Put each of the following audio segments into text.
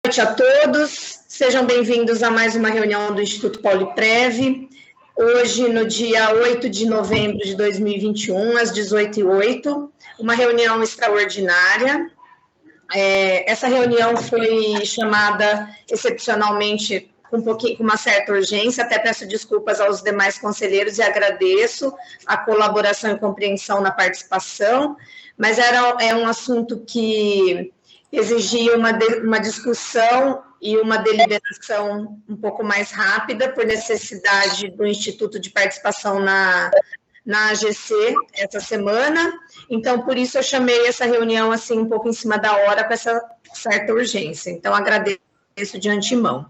Boa noite a todos, sejam bem-vindos a mais uma reunião do Instituto Pauliprev. Hoje, no dia 8 de novembro de 2021, às 18h08, uma reunião extraordinária. Essa reunião foi chamada excepcionalmente com uma certa urgência, até peço desculpas aos demais conselheiros e agradeço a colaboração e compreensão na participação, mas é um assunto que exigia uma discussão e uma deliberação um pouco mais rápida, por necessidade do Instituto de Participação na AGC essa semana. Então, por isso eu chamei essa reunião assim um pouco em cima da hora, com essa certa urgência. Então, agradeço de antemão.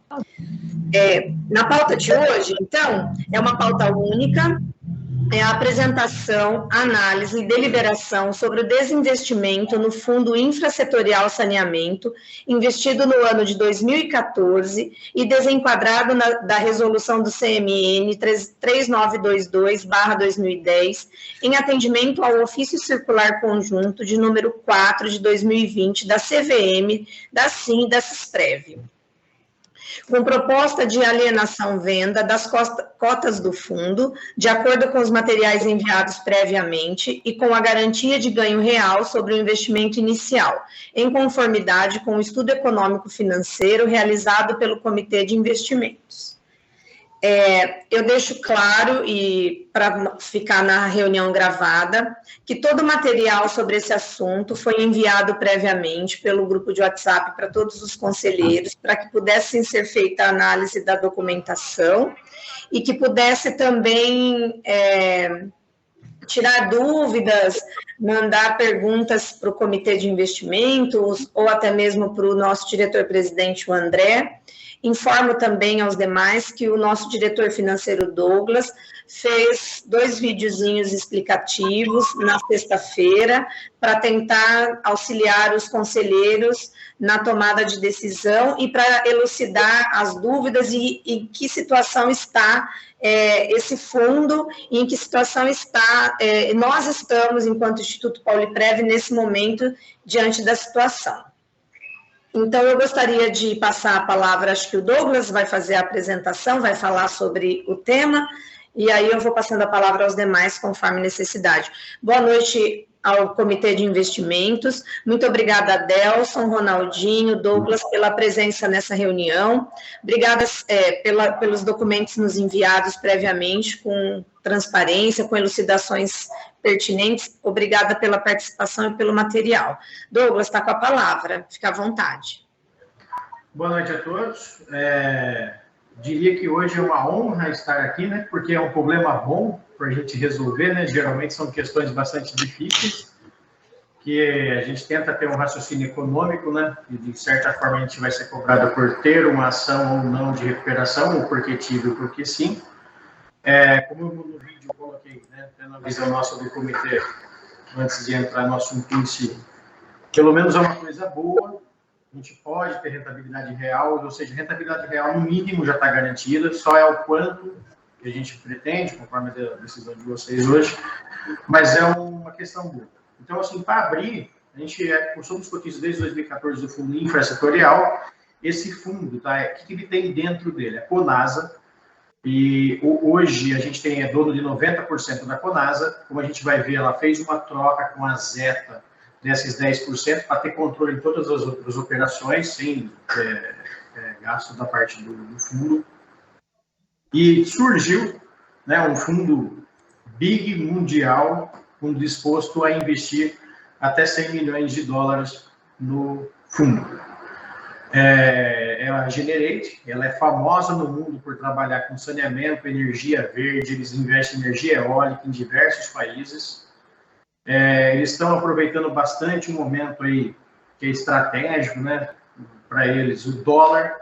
Na pauta de hoje, então, é uma pauta única, é a apresentação, análise e deliberação sobre o desinvestimento no Fundo Infrasetorial Saneamento, investido no ano de 2014 e desenquadrado da resolução do CMN 3922/2010, em atendimento ao ofício circular conjunto de número 4 de 2020 da CVM, da SIM e da CISPREV, com proposta de alienação-venda das cotas do fundo, de acordo com os materiais enviados previamente e com a garantia de ganho real sobre o investimento inicial, em conformidade com o estudo econômico-financeiro realizado pelo Comitê de Investimentos. Eu deixo claro, e para ficar na reunião gravada, que todo o material sobre esse assunto foi enviado previamente pelo grupo de WhatsApp para todos os conselheiros, para que pudesse ser feita a análise da documentação e que pudesse também tirar dúvidas, mandar perguntas para o Comitê de Investimentos ou até mesmo para o nosso diretor-presidente, o André. Informo também aos demais que o nosso diretor financeiro, Douglas, fez 2 videozinhos explicativos na sexta-feira para tentar auxiliar os conselheiros na tomada de decisão e para elucidar as dúvidas e em que situação está esse fundo e em que situação nós estamos, enquanto Instituto Pauliprev, nesse momento, diante da situação. Então, eu gostaria de passar a palavra, acho que o Douglas vai fazer a apresentação, vai falar sobre o tema, e aí eu vou passando a palavra aos demais, conforme necessidade. Boa noite ao Comitê de Investimentos, muito obrigada a Delson, Ronaldinho, Douglas, pela presença nessa reunião, obrigada pelos documentos nos enviados previamente, com transparência, com elucidações pertinentes, obrigada pela participação e pelo material. Douglas, está com a palavra, fica à vontade. Boa noite a todos. Diria que hoje é uma honra estar aqui, né? Porque é um problema bom para a gente resolver, né? Geralmente são questões bastante difíceis, que a gente tenta ter um raciocínio econômico, né? E de certa forma a gente vai ser cobrado por ter uma ação ou não de recuperação, ou porque tive ou porque sim. Como no vídeo eu coloquei, né? Tendo a visão nossa do comitê, antes de entrar no assunto em si, pelo menos é uma coisa boa. A gente pode ter rentabilidade real, ou seja, rentabilidade real no mínimo já está garantida, só é o quanto que a gente pretende, conforme a decisão de vocês hoje, mas é uma questão boa. Então, assim, para abrir, a gente somos cotistas desde 2014 do Fundo Infrasetorial. Esse fundo, tá? O que ele tem dentro dele? A Conasa, e hoje a gente é dono de 90% da Conasa. Como a gente vai ver, ela fez uma troca com a Zeta desses 10% para ter controle em todas as outras operações, sem gasto da parte do fundo. E surgiu, né, um fundo big mundial, disposto a investir até 100 milhões de dólares no fundo. É a Generate, ela é famosa no mundo por trabalhar com saneamento, energia verde, eles investem em energia eólica em diversos países. Eles estão aproveitando bastante um momento aí que é estratégico, né, para eles. O dólar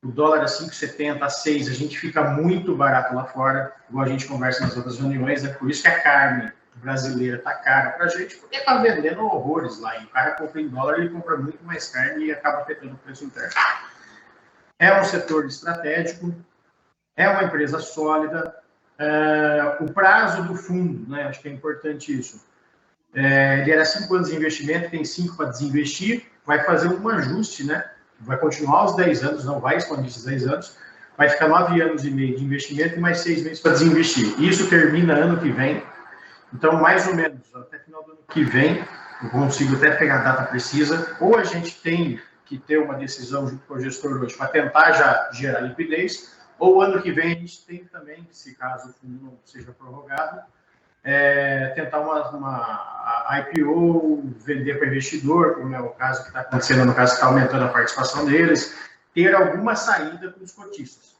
a 5,70, a 6, a gente fica muito barato lá fora, igual a gente conversa nas outras reuniões, né? Por isso que a carne brasileira está cara para a gente, porque está vendendo horrores lá. E o cara compra em dólar, ele compra muito mais carne e acaba afetando o preço interno. É um setor estratégico, é uma empresa sólida. O prazo do fundo, né? Acho que é importante isso. Ele era 5 anos de investimento, tem 5 para desinvestir, vai fazer um ajuste, né? vai continuar os 10 anos, não vai expandir esses 10 anos, vai ficar 9 anos e meio de investimento e mais 6 meses para desinvestir. Isso termina ano que vem. Então, mais ou menos, até final do ano que vem, eu consigo até pegar a data precisa, ou a gente tem que ter uma decisão junto com o gestor hoje para tentar já gerar liquidez, ou ano que vem a gente tem também, se caso o fundo não seja prorrogado, tentar uma IPO, vender para investidor, como é o caso que está acontecendo, no caso que está aumentando a participação deles, ter alguma saída com os cotistas.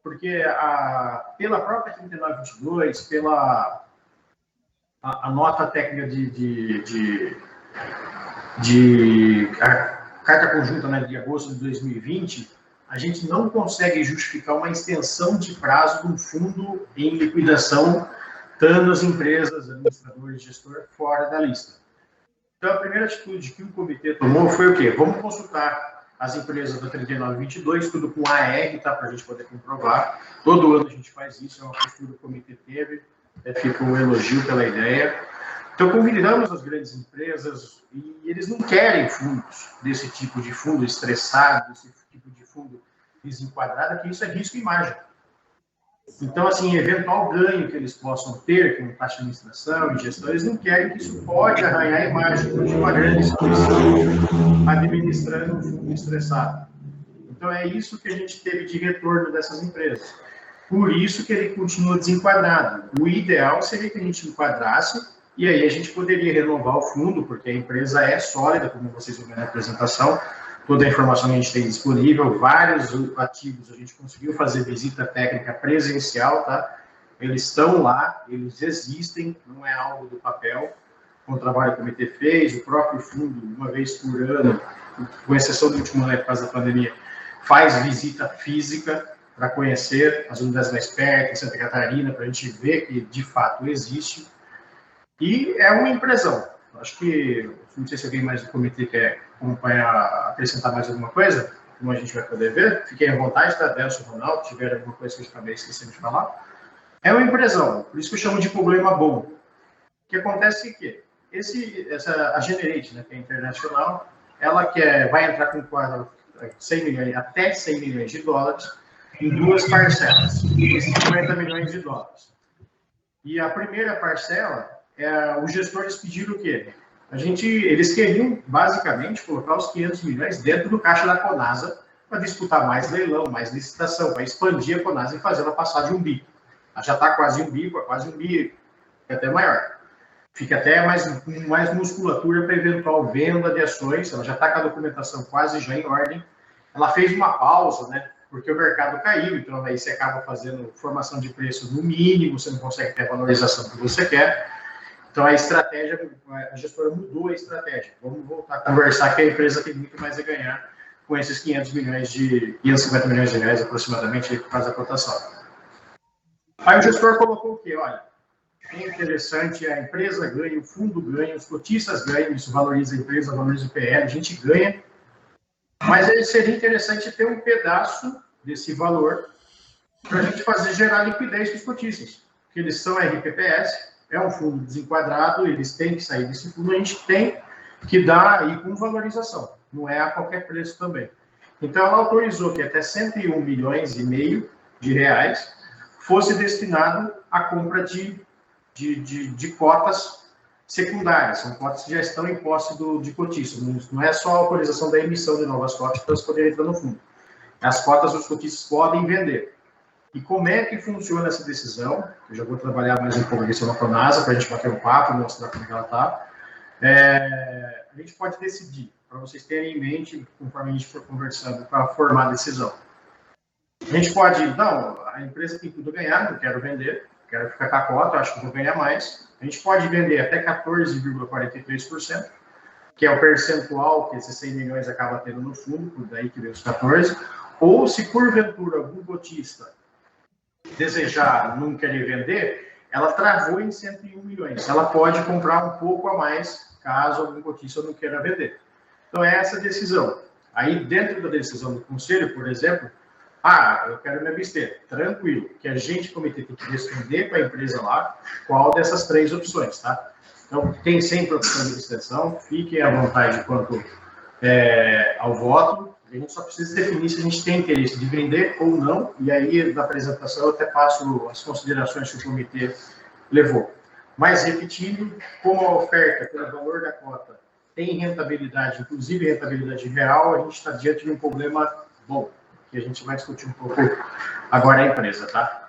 Porque pela própria 3922, pela a nota técnica a carta conjunta, né, de agosto de 2020, a gente não consegue justificar uma extensão de prazo de um fundo em liquidação, estando as empresas, administradores, gestor, fora da lista. Então, a primeira atitude que o comitê tomou foi o quê? Vamos consultar as empresas da 3922, tudo com AR, tá, para a gente poder comprovar. Todo ano a gente faz isso, é uma postura que o comitê teve. Fica um elogio pela ideia. Então, convidamos as grandes empresas e eles não querem fundos desse tipo de fundo estressado, desse tipo de fundo desenquadrado, que isso é risco e margem. Então, assim, eventual ganho que eles possam ter com taxa de administração e gestão, eles não querem que isso pode arranhar a imagem de uma grande instituição administrando um fundo estressado. Então, é isso que a gente teve de retorno dessas empresas. Por isso que ele continua desenquadrado. O ideal seria que a gente enquadrasse e aí a gente poderia renovar o fundo, porque a empresa é sólida, como vocês viram na apresentação, toda a informação que a gente tem disponível, vários ativos, a gente conseguiu fazer visita técnica presencial, tá? Eles estão lá, eles existem, não é algo do papel, com o trabalho que o comitê fez, o próprio fundo, uma vez por ano, com exceção do último ano por causa da pandemia, faz visita física, para conhecer as unidades mais perto, em Santa Catarina, para a gente ver que de fato existe. E é uma impressão. Acho que, não sei se alguém mais do comitê quer acompanhar, acrescentar mais alguma coisa, como a gente vai poder ver. Fiquem à vontade, tá? Delcio, Ronaldo, se tiver alguma coisa que a gente acabei esquecendo de falar. É uma impressão, por isso que eu chamo de problema bom. O que acontece é que a Generate, né, que é internacional, ela vai entrar com 100 milhões, até 100 milhões de dólares, em duas parcelas, de 50 milhões de dólares. E a primeira parcela, os gestores pediram o quê? Eles queriam, basicamente, colocar os 500 milhões dentro do caixa da Conasa para disputar mais leilão, mais licitação, para expandir a Conasa e fazer ela passar de 1 bi. Ela já está quase 1 bi, quase 1 bi, até maior. Fica até mais musculatura para eventual venda de ações, ela já está com a documentação quase já em ordem. Ela fez uma pausa, né? Porque o mercado caiu, então aí você acaba fazendo formação de preço no mínimo, você não consegue ter a valorização que você quer. Então a estratégia, a gestora mudou a estratégia. Vamos voltar a conversar que a empresa tem muito mais a ganhar com esses 550 milhões de reais aproximadamente que faz a cotação. Aí o gestor colocou o quê? Olha, é interessante, a empresa ganha, o fundo ganha, os cotistas ganham, isso valoriza a empresa, valoriza o PL, a gente ganha. Mas aí seria interessante ter um pedaço desse valor para a gente gerar liquidez para os cotistas, porque eles são RPPS, é um fundo desenquadrado, eles têm que sair desse fundo, a gente tem que dar aí com valorização, não é a qualquer preço também. Então, ela autorizou que até 101 milhões e meio de reais fosse destinado à compra de cotas secundárias, são cotas que já estão em posse de cotistas, não é só a autorização da emissão de novas cotas para eles poderem entrar no fundo. As cotas os cotistas podem vender. E como é que funciona essa decisão? Eu já vou trabalhar mais um pouco nisso na Conasa, para a gente bater um papo, mostrar como é que ela está. A gente pode decidir, para vocês terem em mente, conforme a gente for conversando, para formar a decisão. A gente pode, não, a empresa tem tudo a ganhar, não quero vender, quero ficar com a cota, acho que vou ganhar mais. A gente pode vender até 14,43%, que é o percentual que esses 100 milhões acaba tendo no fundo, por daí que vem os 14%. Ou se porventura algum cotista desejar não querer vender, ela travou em 101 milhões. Ela pode comprar um pouco a mais, caso algum cotista não queira vender. Então, é essa a decisão. Aí, dentro da decisão do conselho, por exemplo, eu quero me abster. Tranquilo, que a gente, comitê, tem que responder para a empresa lá qual dessas 3 opções, tá? Então, tem sempre a opção de abstenção, fiquem à vontade quanto ao voto. A A gente só precisa definir se a gente tem interesse de vender ou não, e aí, na apresentação, eu até passo as considerações que o comitê levou. Mas, repetindo, como a oferta, pelo valor da cota, tem rentabilidade, inclusive rentabilidade real, a gente está diante de um problema bom, que a gente vai discutir um pouco agora a empresa, tá?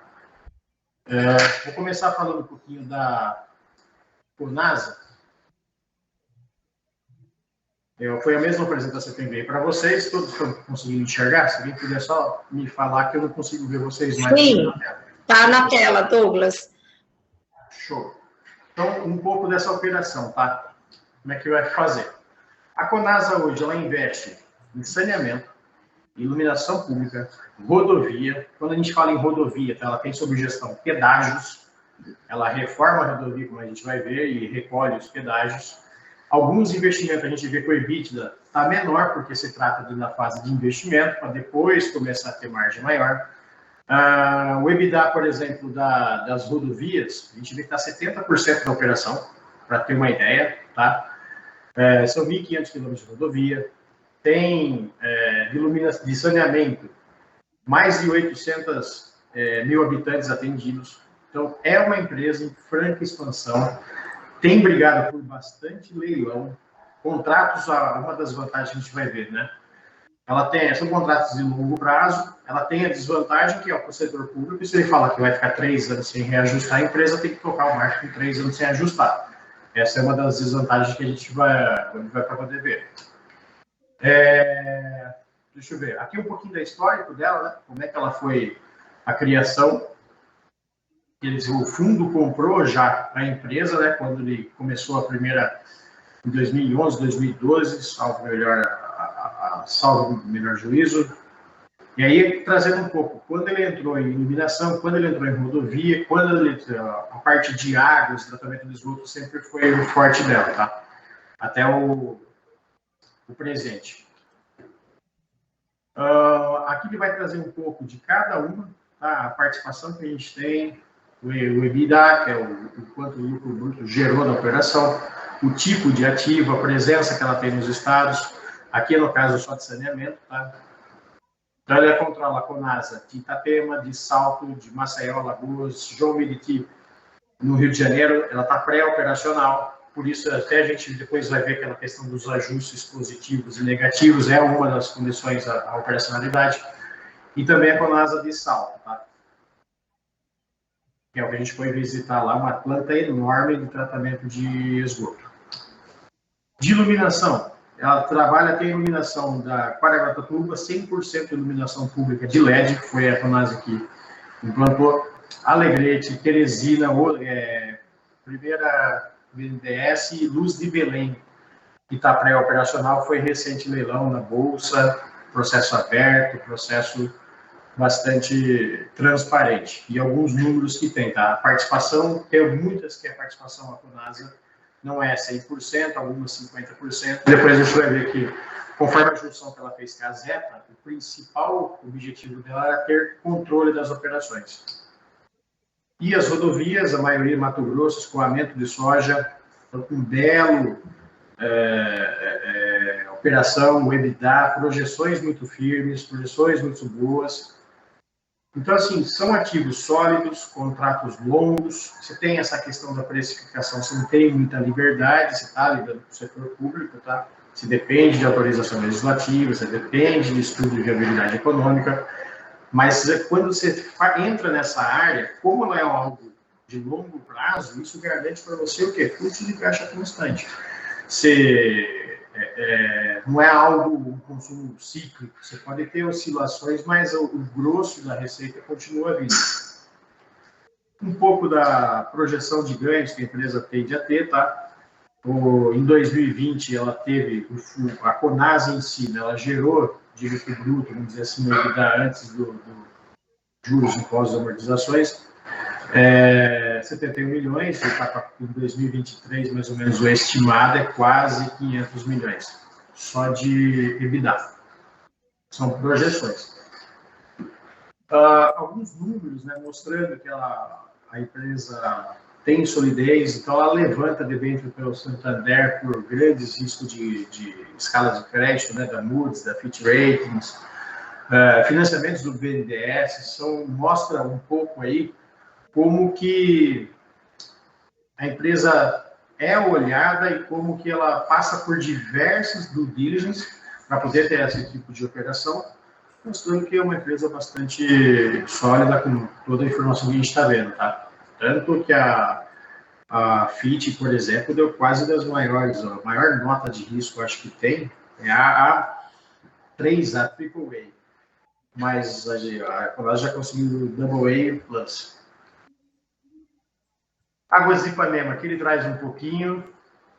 Vou começar falando um pouquinho da Conasa. Foi a mesma apresentação que eu enviei para vocês, todos estão conseguindo enxergar? Se alguém puder só me falar que eu não consigo ver vocês mais. Sim, está na tela, Douglas. Show. Então, um pouco dessa operação, tá? Como é que vai fazer? A Conasa hoje, ela investe em saneamento, iluminação pública, rodovia. Quando a gente fala em rodovia, tá? Ela tem sob gestão pedágios, ela reforma a rodovia, como a gente vai ver, e recolhe os pedágios. Alguns investimentos a gente vê que o EBITDA está menor, porque se trata da fase de investimento, para depois começar a ter margem maior. O EBITDA, por exemplo, das rodovias, a gente vê que está 70% da operação, para ter uma ideia, tá? São 1.500 quilômetros de rodovia, tem de saneamento, mais de 800 mil habitantes atendidos. Então, é uma empresa em franca expansão, tem brigado por bastante leilão, contratos, uma das vantagens que a gente vai ver, né? São contratos de longo prazo, ela tem a desvantagem que é o setor público, e se ele falar que vai ficar 3 anos sem reajustar, a empresa tem que tocar o marketing 3 anos sem ajustar. Essa é uma das desvantagens que a gente vai para poder ver. Deixa eu ver. Aqui um pouquinho da histórico dela, né? Como é que ela foi a criação. O fundo comprou já a empresa, né? Quando ele começou a primeira, em 2011, 2012, salvo melhor juízo. E aí, trazendo um pouco, quando ele entrou em iluminação, quando ele entrou em rodovia, a parte de águas, tratamento de esgoto, sempre foi o forte dela, tá? Até o presente. Aqui ele vai trazer um pouco de cada uma, tá? A participação que a gente tem, o EBITDA, que é o quanto o lucro bruto gerou na operação, o tipo de ativo, a presença que ela tem nos estados, aqui no caso só de saneamento, tá? Então, ela controla a Conasa de Itapema, de Salto, de Maceió, Alagoas, João Meriti, no Rio de Janeiro. Ela está pré-operacional, por isso até a gente depois vai ver aquela questão dos ajustes positivos e negativos, é uma das condições à operacionalidade. E também a Conasa de Salto, tá? Que é o que a gente foi visitar lá, uma planta enorme de tratamento de esgoto. De iluminação, ela tem iluminação da Quaraguatatuba, 100% iluminação pública de LED, que foi a Conasa que implantou. Alegrete, Teresina, primeira BNDES e Luz de Belém, que está pré-operacional, foi recente leilão na Bolsa, processo aberto, processo bastante transparente. E alguns números que tem, tá? A participação, tem muitas que a participação da Conasa não é 100%, algumas 50%. Depois a gente vai ver que, conforme a junção que ela fez com a Zeta, o principal objetivo dela era ter controle das operações. E as rodovias, a maioria Mato Grosso, escoamento de soja, um belo operação, EBITDA, projeções muito firmes, projeções muito boas. Então, assim, são ativos sólidos, contratos longos, você tem essa questão da precificação, você não tem muita liberdade, você está lidando com o setor público, tá? Você depende de autorização legislativa, você depende de estudo de viabilidade econômica, mas quando você entra nessa área, como ela é algo de longo prazo, isso garante para você o quê? Fluxo de caixa constante. Não é algo, um consumo cíclico, você pode ter oscilações, mas o grosso da receita continua vindo. Um pouco da projeção de ganhos que a empresa tende a ter, tá? Em 2020, ela teve, a Conasa em si, né, ela gerou de lucro bruto, vamos dizer assim, antes do juros e pós-amortizações, 71 milhões, em 2023, mais ou menos, o estimado é quase 500 milhões, só de EBITDA. São projeções. Alguns números, né, mostrando que a empresa tem solidez, então ela levanta debênture pelo Santander por grandes riscos de escala de crédito, né, da Moody's, da Fitch Ratings, financiamentos do BNDES, mostra um pouco aí como que a empresa é olhada e como que ela passa por diversas due diligence para poder ter esse tipo de operação, mostrando que é uma empresa bastante sólida com toda a informação que a gente está vendo, tá? Tanto que a Fitch, por exemplo, deu quase das maiores, a maior nota de risco, acho que tem, é a A3, a AAA, mas a Colas já conseguiu AA+. Águas de Ipanema, aqui ele traz um pouquinho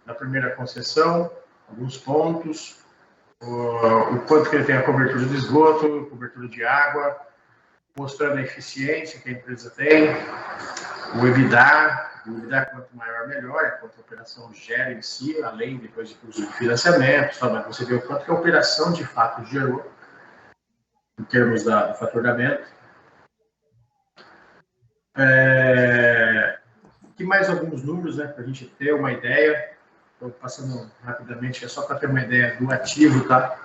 da primeira concessão, alguns pontos, o quanto que ele tem a cobertura de esgoto, cobertura de água, mostrando a eficiência que a empresa tem, o EBITDA quanto maior, melhor, quanto a operação gera em si, além depois de custo de financiamento, tá? Você vê o quanto que a operação de fato gerou, em termos do faturamento. Aqui mais alguns números, né, para a gente ter uma ideia. Estou passando rapidamente, é só para ter uma ideia do ativo, tá?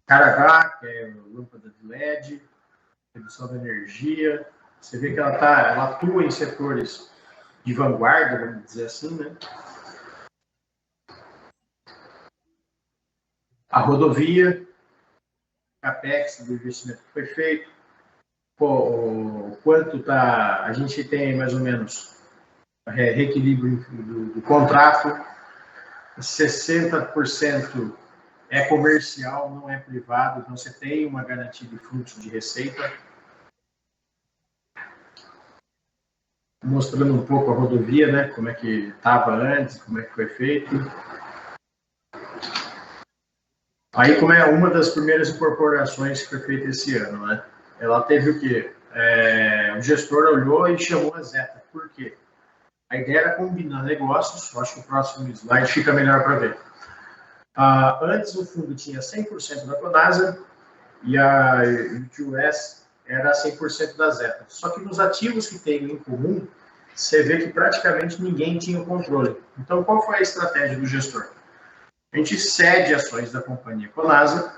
Caragá, que é lâmpada de LED, redução da energia. Você vê que ela atua em setores de vanguarda, vamos dizer assim, né? A rodovia, CAPEX do investimento que foi feito, quanto a gente tem mais ou menos reequilíbrio do contrato, 60% é comercial, não é privado, então você tem uma garantia de fluxo de receita. Mostrando um pouco a rodovia, né, como é que estava antes, como é que foi feito. Aí, como é uma das primeiras incorporações que foi feita esse ano, né? Ela teve o quê? O gestor olhou e chamou a Zeta. Por quê? A ideia era combinar negócios, acho que o próximo slide fica melhor para ver. Antes o fundo tinha 100% da Conasa e a U2S era 100% da Zeta. Só que nos ativos que tem em comum, você vê que praticamente ninguém tinha o controle. Então, qual foi a estratégia do gestor? A gente cede ações da companhia Conasa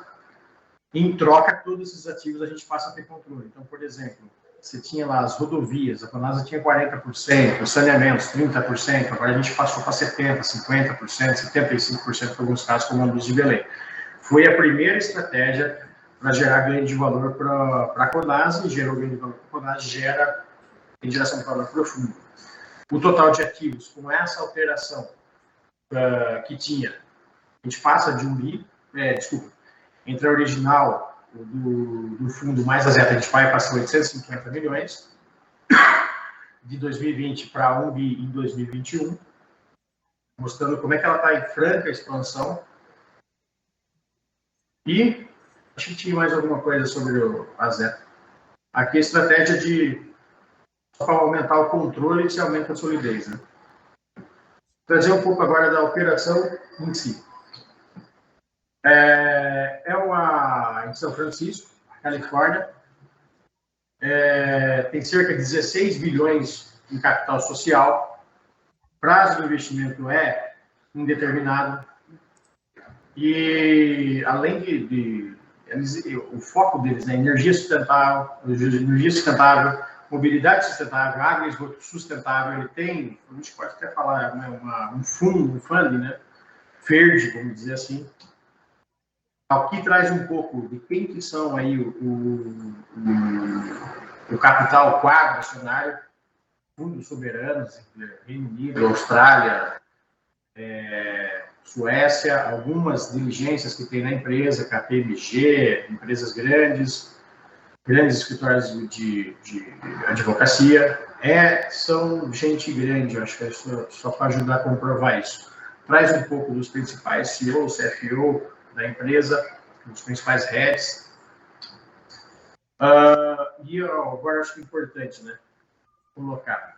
e, em troca, todos esses ativos a gente passa a ter controle. Então, por exemplo, você tinha lá as rodovias, a Conasa tinha 40%, os saneamentos 30%, agora a gente passou para 70%, 50%, 75% em alguns casos, como a Luz de Belém. Foi a primeira estratégia para gerar ganho de valor para a Conasa, e gerou ganho de valor para a Conasa, gera geração de valor profundo. O total de ativos, com essa alteração que tinha, a gente passa de 1 bi, entre a original do fundo mais a Zeta, a gente vai passar 850 milhões, de 2020 para 1 bi em 2021, mostrando como é que ela está em franca expansão. E acho que tinha mais alguma coisa sobre a Zeta. Aqui a estratégia para aumentar o controle e se aumenta a solidez, né? Trazer um pouco agora da operação em si. Em São Francisco, Califórnia, tem cerca de 16 bilhões em capital social, prazo de investimento é indeterminado, e além o foco deles é energia sustentável, mobilidade sustentável, água e esgoto sustentável. Ele tem, a gente pode até falar, né, um fundo, né, verde, vamos dizer assim. Aqui traz um pouco de quem que são aí o capital quadro acionário, fundos soberanos, Reino Unido, Austrália, Suécia, algumas diligências que tem na empresa, KPMG, empresas grandes escritórios de advocacia, são gente grande, eu acho que é só para ajudar a comprovar isso. Traz um pouco dos principais CEOs, CFO da empresa, os principais heads. Agora acho que é importante, né, colocar.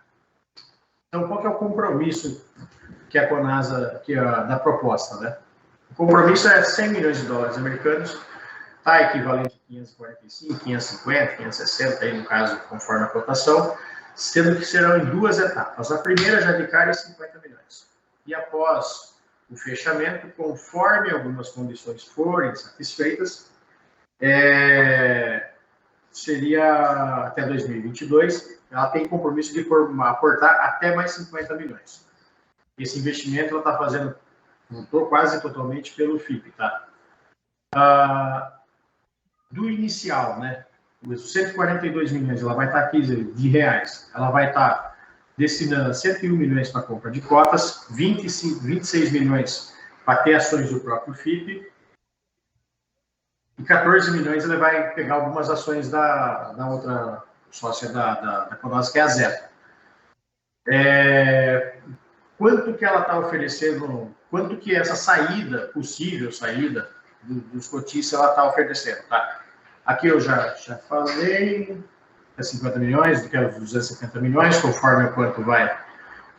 Então, qual que é o compromisso que a Conasa, da proposta, né? O compromisso é 100 milhões de dólares americanos está equivalente a 545, 550, 560, aí no caso, conforme a cotação, sendo que serão em 2 etapas. A primeira já de cara é 50 milhões. E após o fechamento, conforme algumas condições forem satisfeitas, seria até 2022, ela tem compromisso de aportar até mais 50 milhões. Esse investimento ela está fazendo quase totalmente pelo FIP, tá? Do inicial, né? Os 142 milhões, ela vai estar aqui de reais, ela vai estar destinando 101 milhões para compra de cotas, 26 milhões para ter ações do próprio FIP, e 14 milhões ele vai pegar algumas ações da outra sócia da Conasa, que é a Zeta. Quanto que ela está oferecendo, quanto que essa possível saída dos cotistas ela está oferecendo, tá? Aqui eu já falei, é 50 milhões, do que é os 270 milhões, conforme o quanto vai,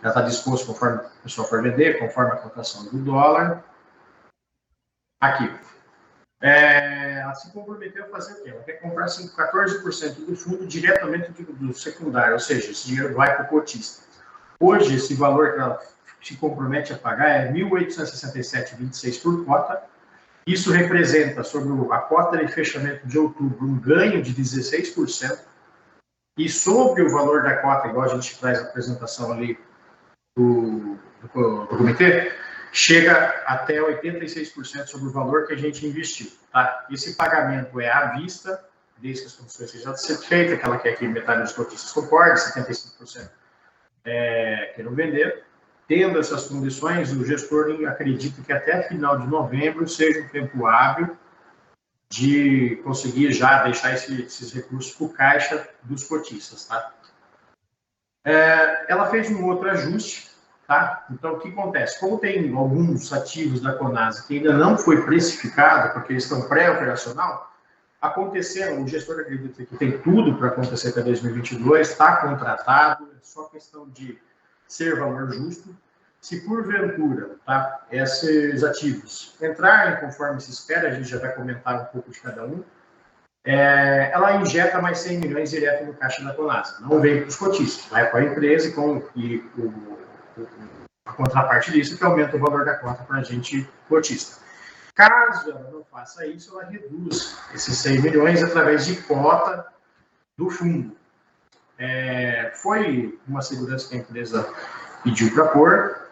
já está disposto conforme o pessoal for vender, conforme a cotação do dólar. Aqui. Ela se comprometeu a fazer o quê? Ela quer comprar 14% do fundo diretamente do secundário, ou seja, esse dinheiro vai para o cotista. Hoje, esse valor que ela se compromete a pagar é R$ 1.867,26 por cota. Isso representa, sobre a cota de fechamento de outubro, um ganho de 16%. E sobre o valor da cota, igual a gente traz a apresentação ali do comitê, chega até 86% sobre o valor que a gente investiu. Tá? Esse pagamento é à vista, desde que as condições sejam feitas, que ela quer que metade dos cotistas concorde, 75% queiram vender. Tendo essas condições, o gestor acredita que até final de novembro seja um tempo hábil de conseguir já deixar esses recursos para o caixa dos cotistas. Tá? Ela fez um outro ajuste. Tá? Então, o que acontece? Como tem alguns ativos da Conasa que ainda não foi precificado, porque eles estão pré-operacional, o gestor acredita que tem tudo para acontecer até 2022, está contratado, é só questão de ser valor justo. Se porventura, tá, esses ativos entrarem conforme se espera, a gente já vai comentar um pouco de cada um, ela injeta mais 100 milhões direto no caixa da Conasa. Não vem para os cotistas, vai para a empresa e a contraparte disso que aumenta o valor da cota para a gente cotista. Caso ela não faça isso, ela reduz esses 100 milhões através de cota do fundo. Foi uma segurança que a empresa pediu para pôr,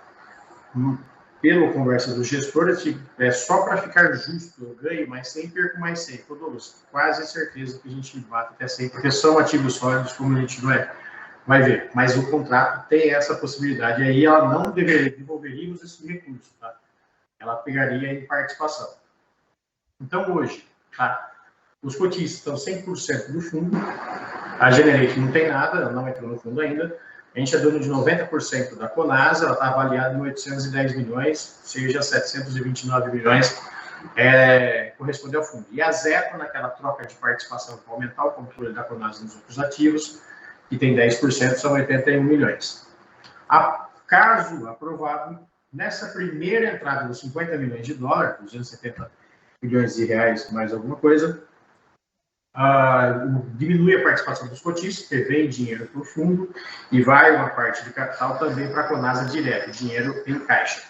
pela conversa do gestor, só para ficar justo, eu ganho mais 100, perco mais 100. Todos, quase certeza que a gente bate até 100, porque são ativos sólidos, como a gente vai ver. Mas o contrato tem essa possibilidade, e aí ela não devolveria esse recurso, tá? Ela pegaria em participação. Então, hoje, tá? Os cotistas estão 100% do fundo, a Generate não tem nada, ela não entrou no fundo ainda, a gente é dono de 90% da Conasa, ela está avaliada em 810 milhões, seja 729 milhões corresponde ao fundo. E a Zeta, naquela troca de participação para aumentar o controle da Conasa nos outros ativos, que tem 10%, são 81 milhões. Caso aprovado, nessa primeira entrada dos 50 milhões de dólares, 270 milhões de reais mais alguma coisa, diminui a participação dos cotistas, que vem dinheiro para o fundo, e vai uma parte de capital também para a Conasa direto, dinheiro em caixa.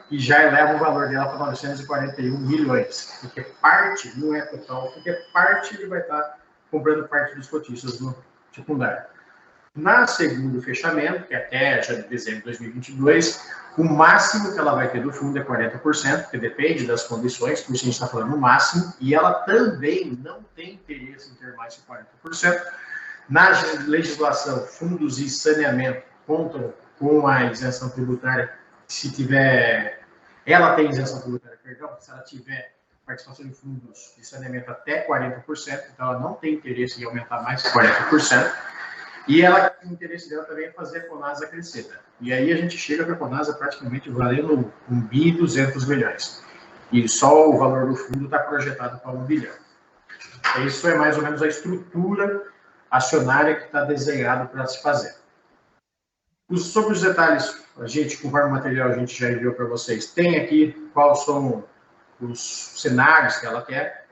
E já eleva o valor dela para 941 milhões, porque parte, não é total, porque parte ele vai estar comprando parte dos cotistas no secundário. Na segundo fechamento, que é até já de dezembro de 2022, o máximo que ela vai ter do fundo é 40%, porque depende das condições, por isso a gente está falando no máximo, e ela também não tem interesse em ter mais de 40%. Na legislação, fundos e saneamento contam com a isenção tributária, se tiver... Ela tem isenção tributária, perdão, se ela tiver participação em fundos de saneamento até 40%, então ela não tem interesse em aumentar mais de 40%. E o interesse dela também é fazer a Conasa crescer. Né? E aí a gente chega para a Conasa praticamente valendo 1.200 bilhões. E só o valor do fundo está projetado para 1 bilhão. Isso é mais ou menos a estrutura acionária que está desenhado para se fazer. Sobre os detalhes, a gente, conforme o material a gente já enviou para vocês, tem aqui quais são os cenários que ela quer.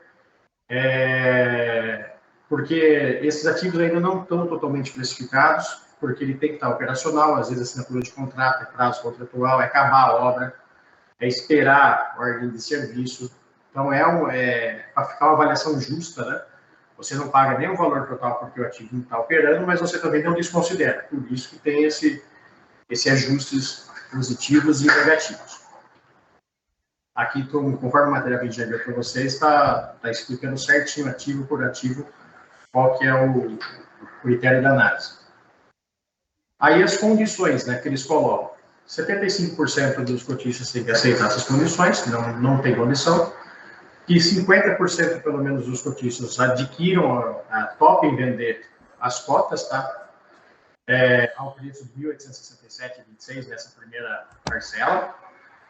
porque esses ativos ainda não estão totalmente precificados, porque ele tem que estar operacional, às vezes assinatura de contrato, é prazo contratual, é acabar a obra, é esperar a ordem de serviço. Então, para ficar uma avaliação justa, né? Você não paga nem o valor total porque o ativo não está operando, mas você também não desconsidera. Por isso que tem esse ajustes positivos e negativos. Aqui, conforme a matéria que a gente já viu para vocês, está explicando certinho, ativo por ativo, qual que é o critério da análise. Aí as condições, né, que eles colocam. 75% dos cotistas têm que aceitar essas condições, não tem condição. Que 50% pelo menos dos cotistas adquiram, topem vender as cotas, tá? Ao preço de R$ 1.867,26 nessa primeira parcela.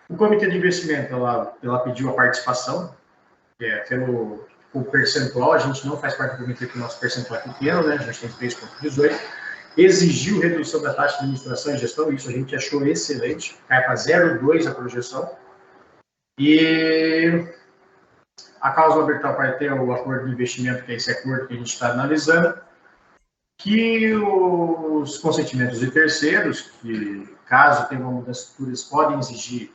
O comitê de investimento, ela pediu a participação, que é pelo percentual, a gente não faz parte do comitê porque o nosso percentual é pequeno, né? A gente tem 3,18. Exigiu redução da taxa de administração e gestão, isso a gente achou excelente, cai para 0,2 a projeção. E a cláusula arbitral vai ter o acordo de investimento, que é esse acordo que a gente está analisando, que os consentimentos de terceiros, que caso tenha uma mudança futura, eles podem exigir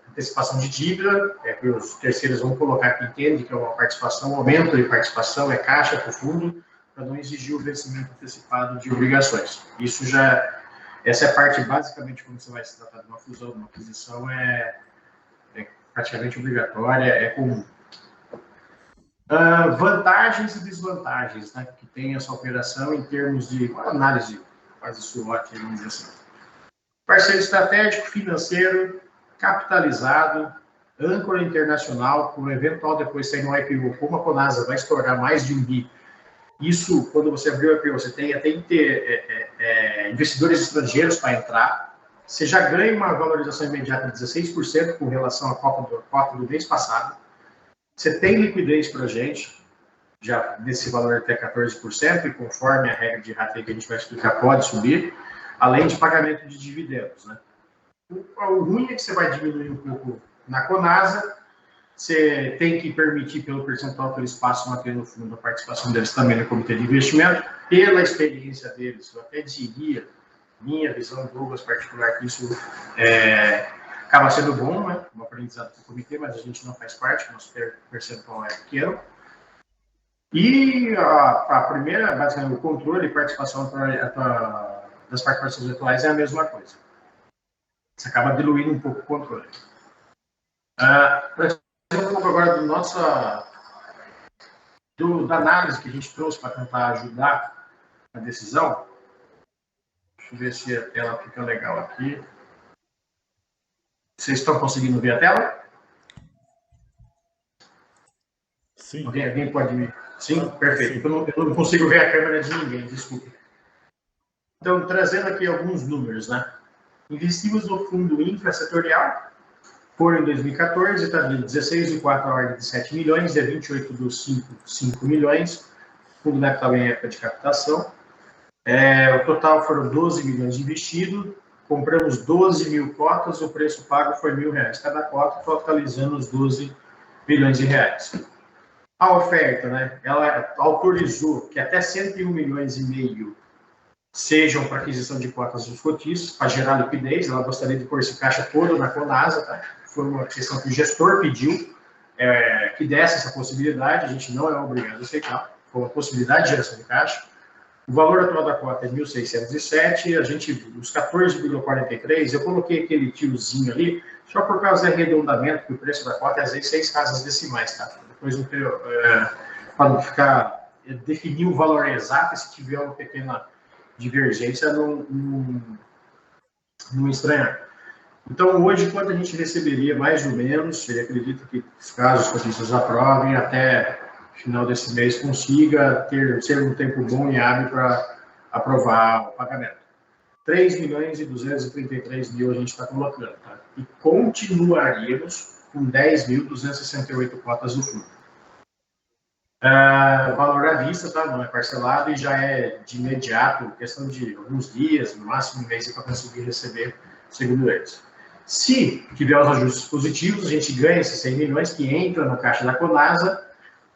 antecipação de dívida, que os terceiros vão colocar que entende que é uma participação, aumento de participação, é caixa para o fundo, para não exigir o vencimento antecipado de obrigações. Essa é a parte, basicamente, quando você vai se tratar de uma fusão, de uma aquisição, é praticamente obrigatória, é comum. Vantagens e desvantagens, né, que tem essa operação em termos de análise quase SWOT, vamos dizer assim. Parceiro estratégico, financeiro, capitalizado, âncora internacional, com eventual depois sair no IPO, como a Conasa vai estourar mais de 1 bi. Isso, quando você abrir o IPO, você tem que ter investidores estrangeiros para entrar. Você já ganha uma valorização imediata de 16% com relação à cota do mês passado. Você tem liquidez para a gente, já desse valor até 14%, e conforme a regra de rateio que a gente vai explicar, pode subir, além de pagamento de dividendos, né? O ruim é que você vai diminuir um pouco na Conasa, você tem que permitir, pelo percentual que eles passam a ter no fundo, a participação deles também no comitê de investimento, pela experiência deles, eu até diria, minha visão, Douglas, particular, que isso acaba sendo bom, né? Um aprendizado do comitê, mas a gente não faz parte, o nosso percentual é pequeno. E a primeira, basicamente, o controle e participação das participações atuais é a mesma coisa. Você acaba diluindo um pouco o controle. Um pouco agora da análise que a gente trouxe para tentar ajudar a decisão. Deixa eu ver se a tela fica legal aqui. Vocês estão conseguindo ver a tela? Sim. Alguém pode ver? Sim? Perfeito. Sim. Eu não consigo ver a câmera de ninguém, desculpe. Então, trazendo aqui alguns números, né? Investimos no fundo infrasetorial, foram em 2014, está de 16,4 a ordem de 7 milhões, dia 28 dos 5 milhões, o fundo estava em época de captação. O total foram 12 milhões investidos, compramos 12 mil cotas, o preço pago foi R$1.000 cada cota, totalizando os 12 milhões de reais. A oferta, né, ela autorizou que até 101 milhões e meio sejam para aquisição de cotas dos cotistas, para gerar liquidez. Ela gostaria de pôr esse caixa todo na Conasa, tá? Foi uma questão que o gestor pediu, que desse essa possibilidade, a gente não é obrigado a aceitar, foi uma possibilidade de geração de caixa. O valor atual da cota é 1.607, a gente, os 14,43, eu coloquei aquele tiozinho ali, só por causa do arredondamento, que o preço da cota é às vezes 6 casas decimais, tá? Depois, para não ficar, definir o valor exato, se tiver uma pequena divergência, não estranhar. Então, hoje, quanto a gente receberia, mais ou menos, ele acredita que, caso os cotistas aprovem, até final desse mês consiga ser um tempo bom e hábil para aprovar o pagamento. 3.233.000 a gente está colocando, tá? E continuaríamos com 10.268 cotas do fundo. Valor à vista, tá? Não é parcelado e já é de imediato, questão de alguns dias, no máximo um mês, para conseguir receber, segundo eles. Se tiver os ajustes positivos, a gente ganha esses 100 milhões que entram na caixa da Conasa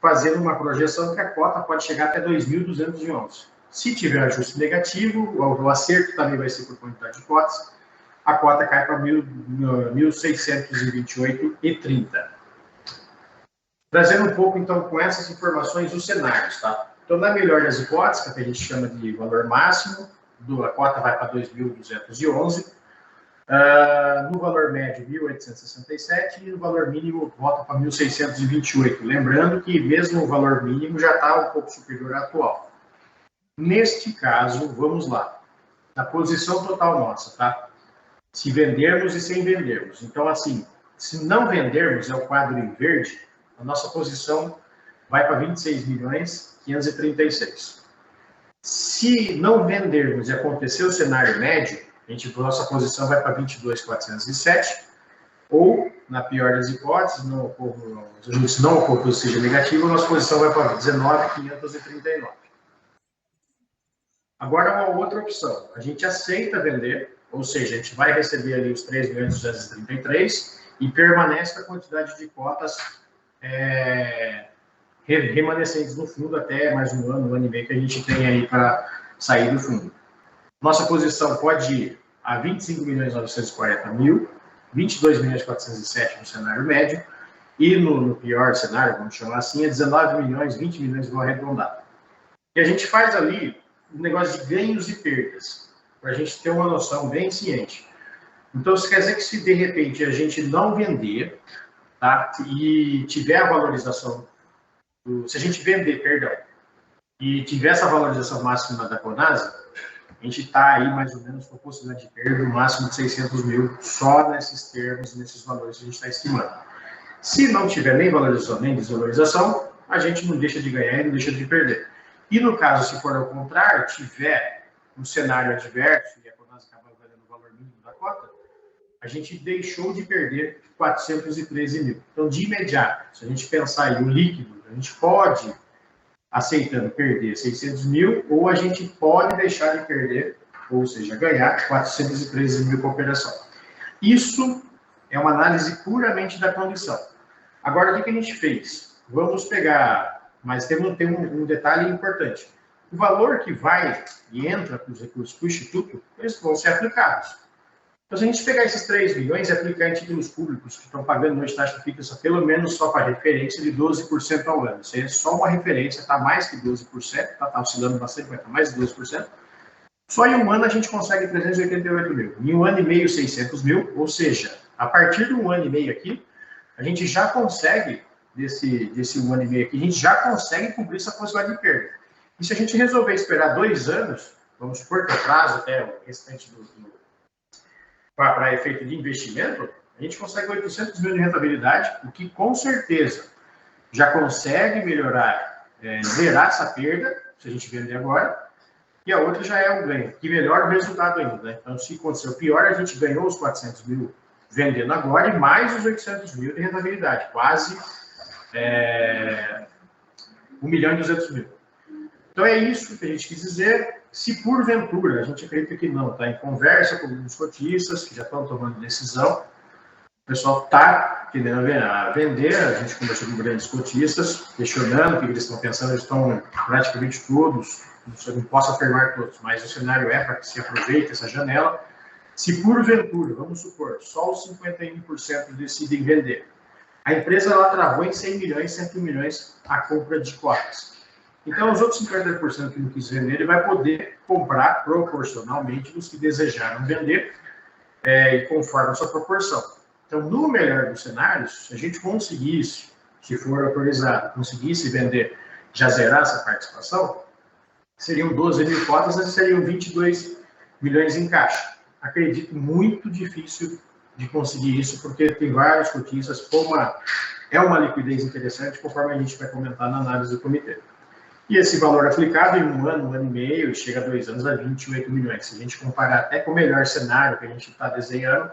fazendo uma projeção que a cota pode chegar até 2.211. Se tiver ajuste negativo, o acerto também vai ser por quantidade de cotas, a cota cai para 1.628,30. Trazendo um pouco, então, com essas informações, os cenários, tá? Então, na melhor das hipóteses, que a gente chama de valor máximo, a cota vai para 2.211, no valor médio, 1.867, e no valor mínimo, volta para 1.628. Lembrando que mesmo o valor mínimo já está um pouco superior ao atual. Neste caso, vamos lá, na posição total nossa, tá? Se vendermos e sem vendermos. Então, assim, se não vendermos, é o quadro em verde, a nossa posição vai para 26.536. Se não vendermos e acontecer o cenário médio, nossa posição vai para 22.407, ou, na pior das hipóteses, se não ocorrer seja negativo, nossa posição vai para 19.539. Agora, uma outra opção. A gente aceita vender, ou seja, a gente vai receber ali os 3.233 e permanece com a quantidade de cotas remanescentes no fundo até mais um ano e meio que a gente tem aí para sair do fundo. Nossa posição pode ir a 25.940.000, 22.407 no cenário médio, e no pior cenário, vamos chamar assim, é 19 milhões, 20 milhões, vou arredondar. E a gente faz ali um negócio de ganhos e perdas, para a gente ter uma noção bem ciente. Então, isso quer dizer que se de repente a gente não vender, tá, e tiver a valorização, se a gente vender, perdão, e tiver essa valorização máxima da Conasa, a gente está aí mais ou menos com a possibilidade de perda no máximo de 600 mil, só nesses termos, nesses valores que a gente está estimando. Se não tiver nem valorização nem desvalorização, a gente não deixa de ganhar e não deixa de perder. E no caso, se for ao contrário, tiver um cenário adverso e a Conasa acabar valendo o valor mínimo da cota, a gente deixou de perder 413 mil. Então, de imediato, se a gente pensar aí o líquido, a gente pode, aceitando perder 600 mil, ou a gente pode deixar de perder, ou seja, ganhar 413 mil com a operação. Isso é uma análise puramente da condição. Agora, o que a gente fez? Vamos pegar, mas tem um detalhe importante. O valor que vai e entra para os recursos do Instituto, eles vão ser aplicados. Então, se a gente pegar esses 3 milhões e aplicar em títulos públicos que estão pagando hoje taxa fixa, pelo menos só para referência, de 12% ao ano. Isso é só uma referência, está mais que 12%, está oscilando bastante, mas está mais de 12%. Só em um ano a gente consegue 388 mil. Em um ano e meio, 600 mil. Ou seja, a partir de um ano e meio aqui, a gente já consegue, desse um ano e meio aqui, a gente já consegue cobrir essa possibilidade de perda. E se a gente resolver esperar 2 anos, vamos supor que o prazo até o restante para efeito de investimento, a gente consegue 800 mil de rentabilidade, o que com certeza já consegue melhorar, zerar essa perda, se a gente vender agora, e a outra já é um ganho, que melhora o resultado ainda. Né? Então, se acontecer o pior, a gente ganhou os 400 mil vendendo agora e mais os 800 mil de rentabilidade, quase 1.200.000. Então, é isso que a gente quis dizer. Se porventura, a gente acredita que não, está em conversa com alguns cotistas que já estão tomando decisão, o pessoal está querendo vender, a gente conversou com grandes cotistas, questionando o que eles estão pensando, eles estão praticamente todos, não posso afirmar todos, mas o cenário é para que se aproveite essa janela. Se porventura, vamos supor, só os 51% decidem vender, a empresa ela travou em 100 milhões, 101 milhões a compra de cotas. Então, os outros 50% que não quis vender, ele vai poder comprar proporcionalmente os que desejaram vender, e conforme a sua proporção. Então, no melhor dos cenários, se a gente conseguisse, se for autorizado, conseguisse vender, já zerar essa participação, seriam 12 mil cotas, mas seriam 22 milhões em caixa. Acredito muito difícil de conseguir isso, porque tem vários cotistas, é uma liquidez interessante, conforme a gente vai comentar na análise do comitê. E esse valor aplicado em um ano e meio, chega a 2 anos, a 28 milhões. Se a gente comparar até com o melhor cenário que a gente está desenhando,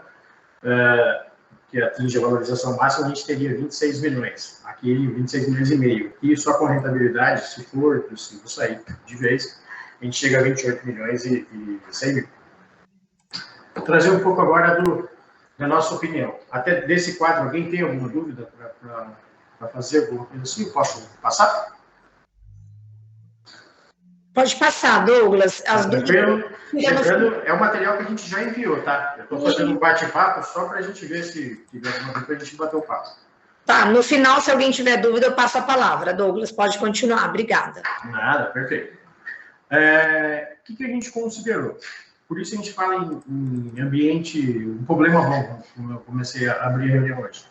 que atinge a valorização máxima, a gente teria 26 milhões. Aqui, 26 milhões e meio. E só com rentabilidade, se for possível sair de vez, a gente chega a 28 milhões e 100 mil. Vou trazer um pouco agora da nossa opinião. Até desse quadro, alguém tem alguma dúvida para para fazer alguma coisa assim, eu posso passar? Pode passar, Douglas. As dúvidas... Lembrando, é o material que a gente já enviou, tá? Eu estou fazendo um bate-papo só para a gente ver se tiver alguma coisa para a gente bater o papo. Tá, no final, se alguém tiver dúvida, eu passo a palavra. Douglas, pode continuar. Obrigada. Nada, perfeito. O que a gente considerou? Por isso a gente fala em ambiente, um problema bom, como eu comecei a abrir a reunião hoje.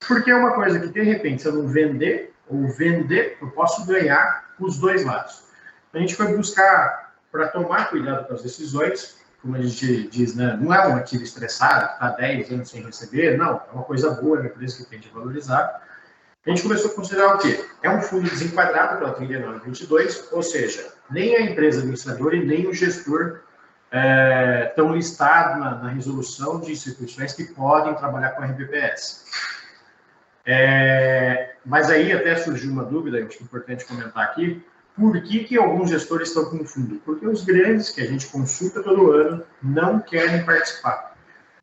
Porque é uma coisa que, de repente, se eu não vender ou vender, eu posso ganhar os dois lados. A gente foi buscar, para tomar cuidado com as decisões, como a gente diz, né? Não é um ativo estressado, que está 10 anos sem receber, não, é uma coisa boa, é uma empresa que tem de valorizar. A gente começou a considerar o quê? É um fundo desenquadrado pela 3922, ou seja, nem a empresa administradora e nem o gestor estão listados na resolução de instituições que podem trabalhar com RBPS. Mas aí até surgiu uma dúvida, acho que é importante comentar aqui, por que alguns gestores estão com o fundo? Porque os grandes, que a gente consulta todo ano, não querem participar.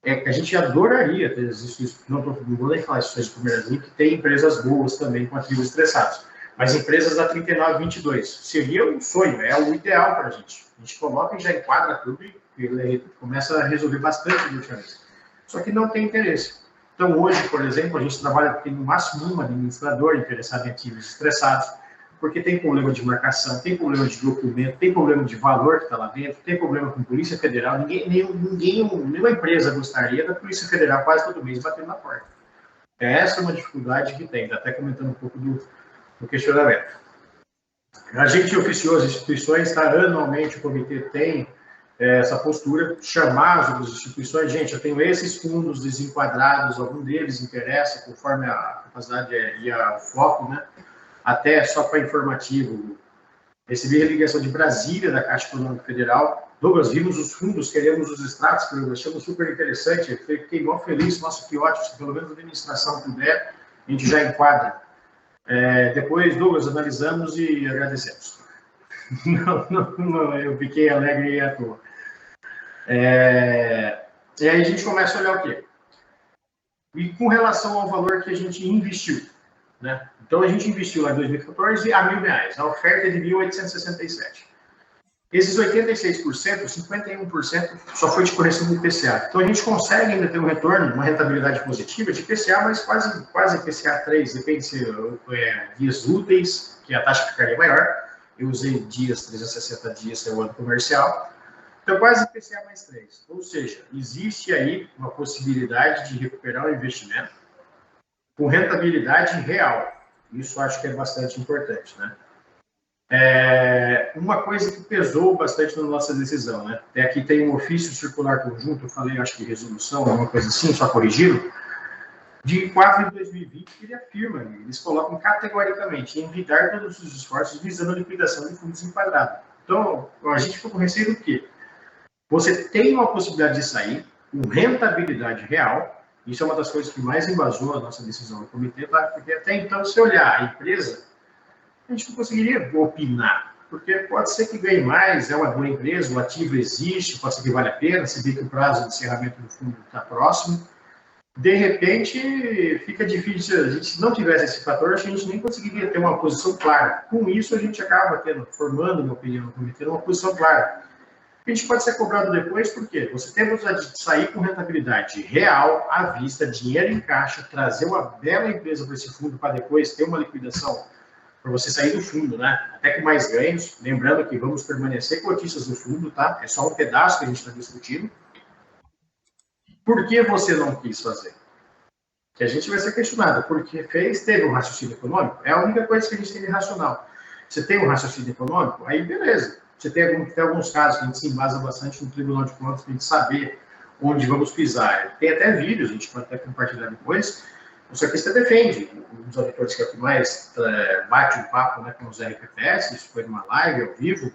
A gente adoraria ter isso, não vou nem falar isso de primeira linha, que tem empresas boas também com ativos estressados, mas empresas da 3922 seria um sonho, é o ideal para a gente. A gente coloca e já enquadra tudo e começa a resolver bastante diferença. Só que não tem interesse. Então hoje, por exemplo, a gente trabalha, tem no máximo um administrador interessado em ativos estressados, porque tem problema de marcação, tem problema de documento, tem problema de valor que está lá dentro, tem problema com Polícia Federal, nenhuma empresa gostaria da Polícia Federal quase todo mês batendo na porta. Essa é uma dificuldade que tem, até comentando um pouco do questionamento. A gente oficiou as instituições, tá? Anualmente o comitê tem essa postura, chamar as outras instituições, gente, eu tenho esses fundos desenquadrados, algum deles interessa, conforme a capacidade e o foco, né? Até só para informativo, recebi a ligação de Brasília, da Caixa Econômica Federal. Douglas, vimos os fundos, queremos os extratos, que eu achamos super interessante. Eu fiquei igual feliz, nossa, que ótimo, se pelo menos a administração puder, a gente já enquadra. Depois, Douglas, analisamos e agradecemos. Não, eu fiquei alegre à toa. E aí a gente começa a olhar o quê? E com relação ao valor que a gente investiu, né? Então, a gente investiu lá em 2014 a R$1.000. A oferta é de 1.867. Esses 86%, 51% só foi de correção do IPCA. Então, a gente consegue ainda ter um retorno, uma rentabilidade positiva de IPCA, mas quase IPCA 3, depende se dias úteis, que a taxa ficaria maior. Eu usei dias, 360 dias, é o ano comercial. Então, quase IPCA mais 3. Ou seja, existe aí uma possibilidade de recuperar o investimento com rentabilidade real. Isso acho que é bastante importante, né? Uma coisa que pesou bastante na nossa decisão, né? Aqui tem um ofício circular conjunto, eu falei, acho que resolução, alguma coisa assim, só corrigindo, de 4 de 2020, que ele afirma, eles colocam categoricamente, envidar todos os esforços visando a liquidação de fundos enquadrados. Então, a gente ficou com receio do quê? Você tem uma possibilidade de sair com rentabilidade real. Isso é uma das coisas que mais embasou a nossa decisão do comitê, tá? Porque até então, se olhar a empresa, a gente não conseguiria opinar, porque pode ser que ganhe mais, é uma boa empresa, o ativo existe, pode ser que vale a pena, se vê que o prazo de encerramento do fundo está próximo. De repente, fica difícil, a gente, se não tivesse esse fator, a gente nem conseguiria ter uma posição clara. Com isso, a gente acaba formando, na opinião do comitê, uma posição clara. A gente pode ser cobrado depois, por quê? Você tem a possibilidade de sair com rentabilidade real, à vista, dinheiro em caixa, trazer uma bela empresa para esse fundo para depois ter uma liquidação, para você sair do fundo, né? Até com mais ganhos. Lembrando que vamos permanecer cotistas do fundo, tá? É só um pedaço que a gente está discutindo. Por que você não quis fazer? Que a gente vai ser questionado. Porque teve um raciocínio econômico? É a única coisa que a gente tem de racional. Você tem um raciocínio econômico? Aí beleza. Você tem alguns casos que a gente se embasa bastante no Tribunal de Contas para a gente saber onde vamos pisar. Tem até vídeos, a gente pode até compartilhar depois. O Saquista defende, um dos auditores que é o que mais bate o papo, né, com os RPPS, isso foi numa live ao vivo,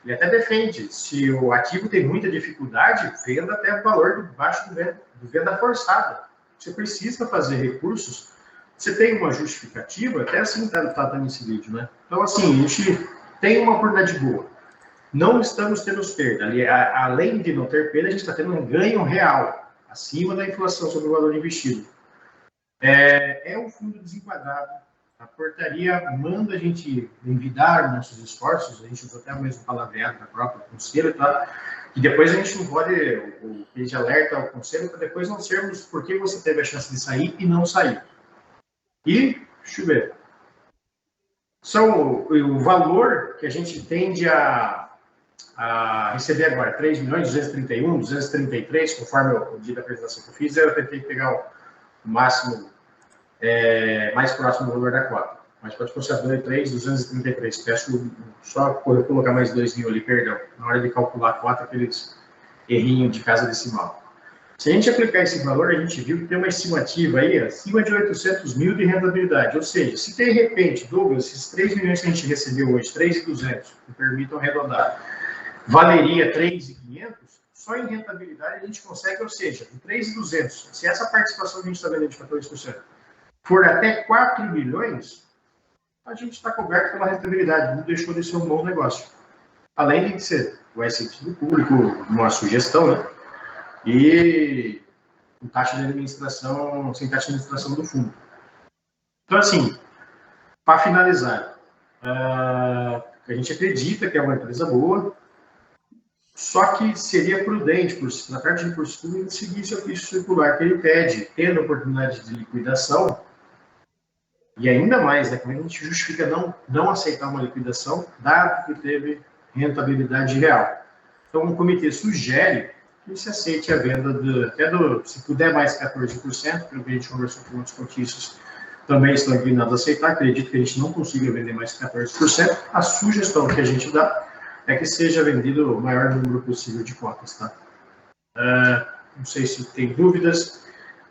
ele até defende, se o ativo tem muita dificuldade, venda até o valor baixo do venda forçada. Você precisa fazer recursos, você tem uma justificativa, até assim está dando esse vídeo, né? Então, assim, a gente tem uma oportunidade boa. Não estamos tendo perda. Além de não ter perda, a gente está tendo um ganho real, acima da inflação sobre o valor investido. É um fundo desenquadrado. A portaria manda a gente envidar nossos esforços, a gente usa até o mesmo palavreado da própria conselho, tá? E depois a gente não pode, o pede alerta ao conselho para depois não sermos porque você teve a chance de sair e não sair. E, deixa eu ver, o valor que a gente tende a receber agora, 3.231.000, 233, conforme o dia da apresentação que eu fiz, eu tentei pegar o máximo mais próximo do valor da cota. Mas pode considerar 2.333. Peço só por eu colocar mais 2.000 ali, perdão, na hora de calcular a cota, aqueles errinhos de casa decimal. Se a gente aplicar esse valor, a gente viu que tem uma estimativa aí acima de 800 mil de rentabilidade. Ou seja, se de repente, Douglas, esses 3 milhões que a gente recebeu hoje, 3.200, me permitam arredondar, valeria 3.500, só em rentabilidade a gente consegue, ou seja, em 3.200, se essa participação que a gente está vendo de 14% for até 4 milhões, a gente está coberto pela rentabilidade, não deixou de ser um bom negócio. Além de ser o sentido público, uma sugestão, né? E com taxa de administração, sem taxa de administração do fundo. Então, assim, para finalizar, a gente acredita que é uma empresa boa, só que seria prudente, por se tratar de recursos públicos, seguir seu ofício circular que ele pede, tendo oportunidade de liquidação, e ainda mais, né, como a gente justifica não aceitar uma liquidação, dado que teve rentabilidade real. Então, o comitê sugere que se aceite a venda, se puder mais 14%, pelo que a gente conversou com outros cotistas, também estão inclinados a aceitar. Acredito que a gente não consiga vender mais 14%. A sugestão que a gente dá é que seja vendido o maior número possível de cotas. Tá? Não sei se tem dúvidas,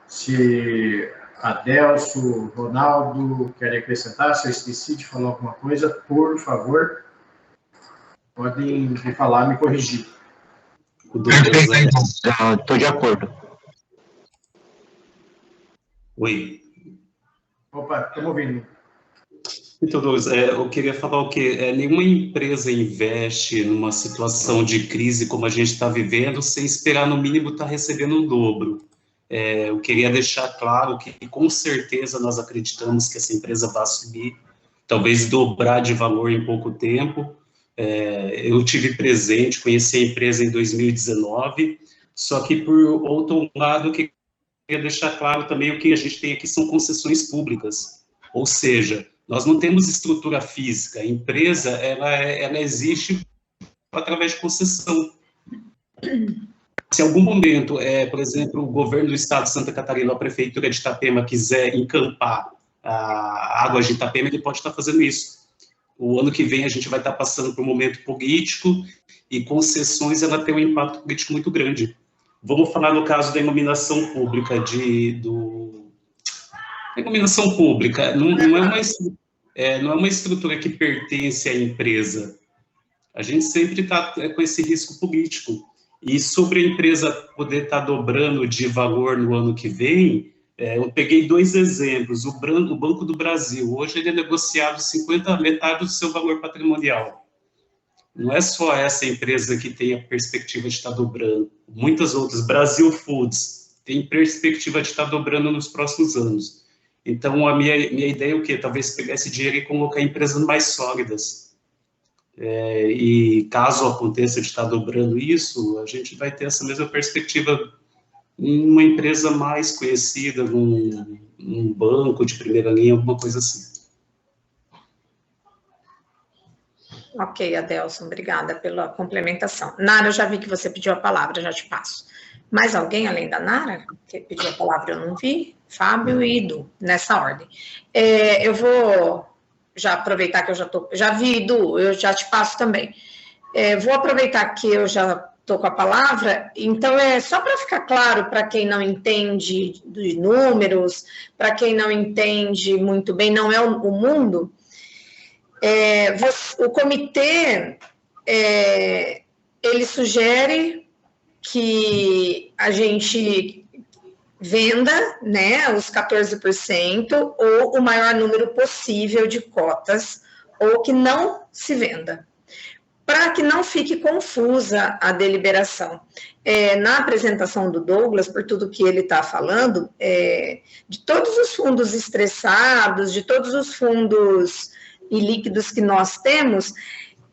se Adelso, Ronaldo querem acrescentar, se eu esqueci de falar alguma coisa, por favor, podem me falar, me corrigir. Estou de acordo. Oi. Opa, estamos ouvindo. Então, Douglas, eu queria falar o quê? Nenhuma empresa investe numa situação de crise como a gente está vivendo sem esperar, no mínimo, estar recebendo um dobro. Eu queria deixar claro que, com certeza, nós acreditamos que essa empresa vai subir, talvez dobrar de valor em pouco tempo. Eu tive presente, conheci a empresa em 2019, só que, por outro lado, eu queria deixar claro também o que a gente tem aqui são concessões públicas, ou seja, nós não temos estrutura física, a empresa ela existe através de concessão. Se em algum momento, por exemplo, o governo do estado de Santa Catarina, a prefeitura de Itapema, quiser encampar a água de Itapema, ele pode estar fazendo isso. O ano que vem a gente vai estar passando por um momento político e concessões ela tem um impacto político muito grande. Vamos falar no caso da iluminação pública, a iluminação pública não é uma estrutura que pertence à empresa. A gente sempre está com esse risco político. E sobre a empresa poder estar dobrando de valor no ano que vem, eu peguei 2 exemplos. O Banco do Brasil, hoje ele é negociado metade do seu valor patrimonial. Não é só essa empresa que tem a perspectiva de estar dobrando. Muitas outras, Brasil Foods, tem perspectiva de estar dobrando nos próximos anos. Então, a minha ideia é o quê? Talvez pegar esse dinheiro e colocar em empresas mais sólidas. E caso aconteça de estar dobrando isso, a gente vai ter essa mesma perspectiva em uma empresa mais conhecida, num banco de primeira linha, alguma coisa assim. Ok, Adelson, obrigada pela complementação. Nara, eu já vi que você pediu a palavra, já te passo. Mais alguém além da Nara que pediu a palavra? Eu não vi. Fábio e Edu, nessa ordem. Eu vou já aproveitar que eu já vi, Edu, eu já te passo também. Vou aproveitar que eu já estou com a palavra, então só para ficar claro para quem não entende dos números, para quem não entende muito bem, não é o mundo, o comitê, ele sugere que a gente venda, né, os 14% ou o maior número possível de cotas, ou que não se venda. para que não fique confusa a deliberação. Na apresentação do Douglas, por tudo que ele está falando, de todos os fundos estressados, de todos os fundos ilíquidos que nós temos,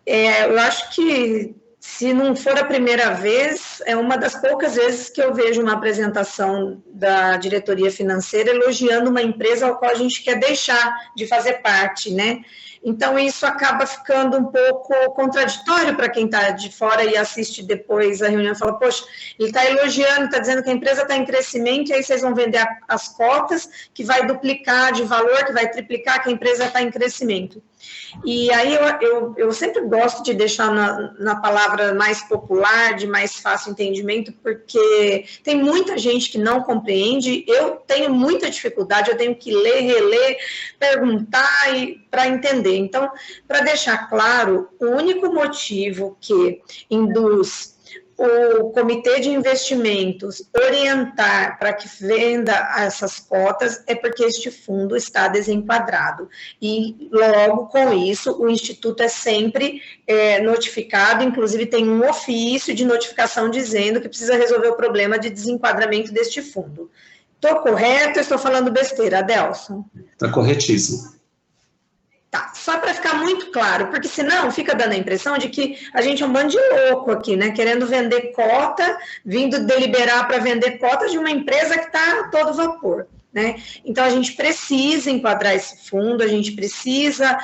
eu acho que, se não for a primeira vez, é uma das poucas vezes que eu vejo uma apresentação da diretoria financeira elogiando uma empresa ao qual a gente quer deixar de fazer parte, né? Então, isso acaba ficando um pouco contraditório para quem está de fora e assiste depois a reunião e fala, poxa, ele está elogiando, está dizendo que a empresa está em crescimento, e aí vocês vão vender as cotas, que vai duplicar de valor, que vai triplicar, que a empresa está em crescimento. E aí eu sempre gosto de deixar na palavra mais popular, de mais fácil entendimento, porque tem muita gente que não compreende, eu tenho muita dificuldade, eu tenho que ler, reler, perguntar para entender. Então, para deixar claro, o único motivo que induz o Comitê de Investimentos orientar para que venda essas cotas é porque este fundo está desenquadrado. E, logo, com isso, o Instituto é sempre notificado, inclusive tem um ofício de notificação dizendo que precisa resolver o problema de desenquadramento deste fundo. Estou correto ou estou falando besteira, Adelson? Está corretíssimo. Tá, só para ficar muito claro, porque senão fica dando a impressão de que a gente é um bando de louco aqui, né? Querendo vender cota, vindo deliberar para vender cota de uma empresa que está a todo vapor, né? Então, a gente precisa enquadrar esse fundo, a gente precisa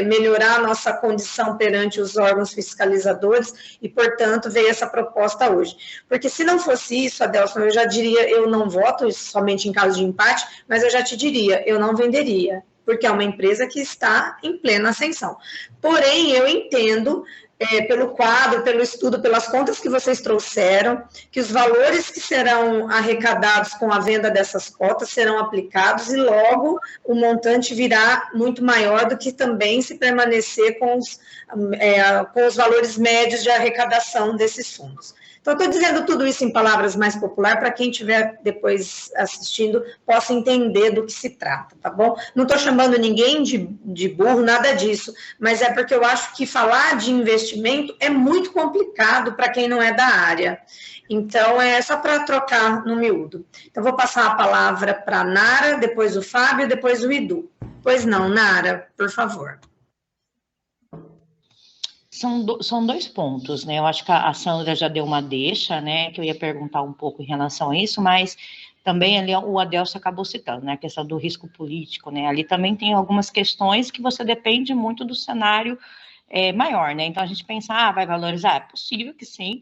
melhorar a nossa condição perante os órgãos fiscalizadores e, portanto, veio essa proposta hoje. Porque se não fosse isso, Adelson, eu já diria, eu não voto somente em caso de empate, mas eu já te diria, eu não venderia, porque é uma empresa que está em plena ascensão. Porém, eu entendo, pelo quadro, pelo estudo, pelas contas que vocês trouxeram, que os valores que serão arrecadados com a venda dessas cotas serão aplicados e logo o montante virá muito maior do que também se permanecer com os valores médios de arrecadação desses fundos. Então, eu estou dizendo tudo isso em palavras mais populares para quem estiver depois assistindo possa entender do que se trata, tá bom? Não estou chamando ninguém de burro, nada disso, mas é porque eu acho que falar de investimento é muito complicado para quem não é da área. Então, é só para trocar no miúdo. Então, vou passar a palavra para a Nara, depois o Fábio, depois o Edu. Pois não, Nara, por favor. São dois pontos, né? Eu acho que a Sandra já deu uma deixa, né? Que eu ia perguntar um pouco em relação a isso, mas também ali o Adelson acabou citando, né? A questão do risco político, né? Ali também tem algumas questões que você depende muito do cenário maior, né? Então a gente pensa, vai valorizar? É possível que sim,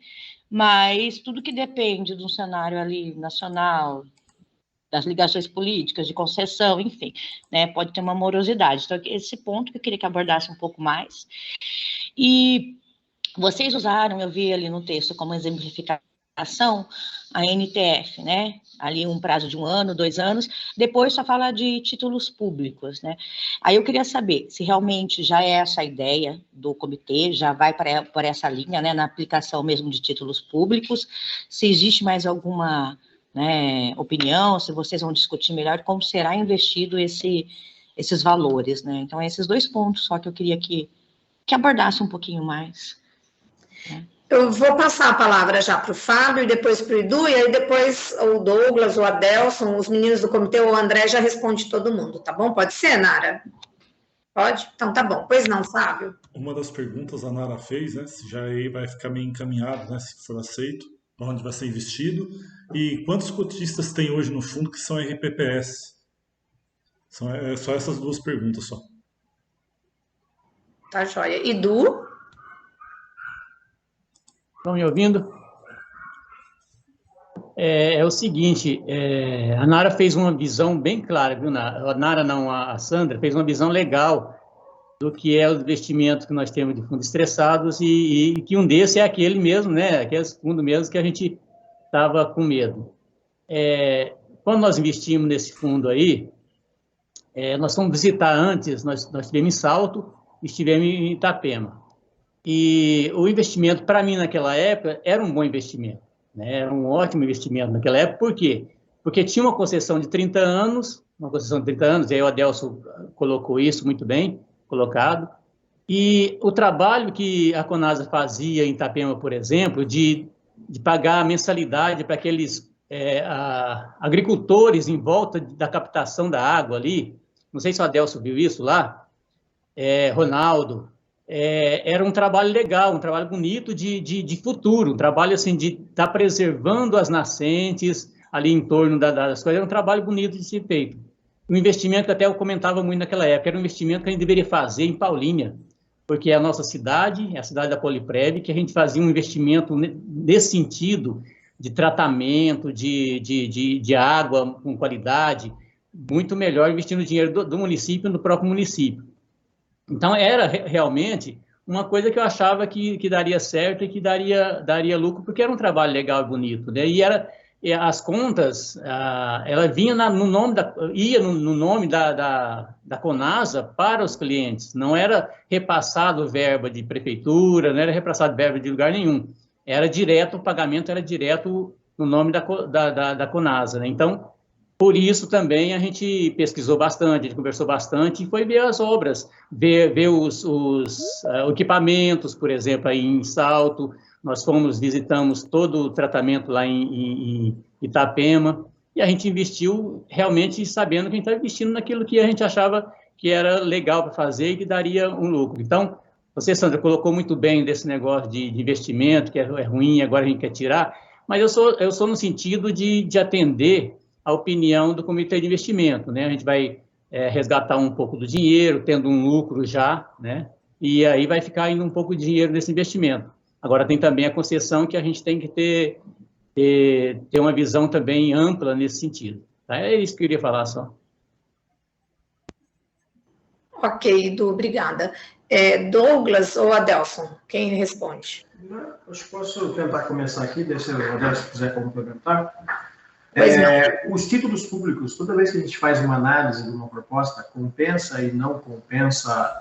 mas tudo que depende de um cenário ali nacional, das ligações políticas, de concessão, enfim, né? Pode ter uma morosidade. Então, esse ponto que eu queria que abordasse um pouco mais. E vocês usaram, eu vi ali no texto, como exemplificação, a NTF, né? Ali um prazo de 1 ano, 2 anos, depois só fala de títulos públicos, né? Aí eu queria saber se realmente já é essa a ideia do comitê, já vai por essa linha, né? Na aplicação mesmo de títulos públicos, se existe mais alguma, né, opinião, se vocês vão discutir melhor como será investido esses valores, né? Então, esses dois pontos só que eu queria que abordasse um pouquinho mais. Né? Eu vou passar a palavra já para o Fábio, e depois para o Edu, e aí depois o Douglas, o Adelson, os meninos do comitê, o André já responde todo mundo, tá bom? Pode ser, Nara? Pode? Então tá bom. Pois não, Fábio? Uma das perguntas a Nara fez, né, se já aí vai ficar meio encaminhado, né, se for aceito, onde vai ser investido, e quantos cotistas tem hoje no fundo que são RPPS? São só essas duas perguntas só. Tá joia. Edu? Estão me ouvindo? É o seguinte, a Nara fez uma visão bem clara, viu, Nara? A Nara não, a Sandra fez uma visão legal do que é os investimentos que nós temos de fundos estressados e que um desses é aquele mesmo, né? Aquele fundo mesmo que a gente estava com medo. Quando nós investimos nesse fundo aí, nós fomos visitar antes, nós estivemos em Salto, estivemos em Itapema. E o investimento, para mim, naquela época, era um bom investimento, né? Era um ótimo investimento naquela época. Por quê? Porque tinha uma concessão de 30 anos, e aí o Adelson colocou isso muito bem colocado, E o trabalho que a Conasa fazia em Itapema, por exemplo, de pagar a mensalidade para aqueles agricultores em volta da captação da água ali, não sei se o Adelso viu isso lá, Ronaldo, era um trabalho legal, um trabalho bonito de futuro, um trabalho assim de estar preservando as nascentes ali em torno das coisas, era um trabalho bonito de ser feito. Um investimento que até eu comentava muito naquela época, era um investimento que a gente deveria fazer em Paulínia, porque é a nossa cidade, é a cidade da Poliprev, que a gente fazia um investimento nesse sentido de tratamento, de água com qualidade, muito melhor investindo dinheiro do município no próprio município. Então, era realmente uma coisa que eu achava que daria certo e que daria lucro, porque era um trabalho legal e bonito, né? E as contas, ela vinha no nome no nome da Conasa para os clientes, não era repassado verba de prefeitura, não era repassado verba de lugar nenhum, era direto, o pagamento era direto no nome da Conasa, né? Então, por isso também a gente pesquisou bastante, a gente conversou bastante e foi ver as obras, ver os equipamentos, por exemplo, aí em Salto. Nós visitamos todo o tratamento lá em Itapema, e a gente investiu realmente sabendo que a gente estava investindo naquilo que a gente achava que era legal para fazer e que daria um lucro. Então, você, Sandra, colocou muito bem desse negócio de investimento, que é ruim, agora a gente quer tirar, mas eu sou no sentido de atender a opinião do Comitê de Investimento, né? A gente vai resgatar um pouco do dinheiro, tendo um lucro já, né? E aí vai ficar indo um pouco de dinheiro nesse investimento. Agora, tem também a concessão que a gente tem que ter uma visão também ampla nesse sentido. Tá? É isso que eu queria falar só. Ok, Edu, obrigada. Douglas ou Adelson, quem responde? Acho que posso tentar começar aqui, deixa o Adelson quiser complementar. Os títulos públicos, toda vez que a gente faz uma análise de uma proposta, compensa e não compensa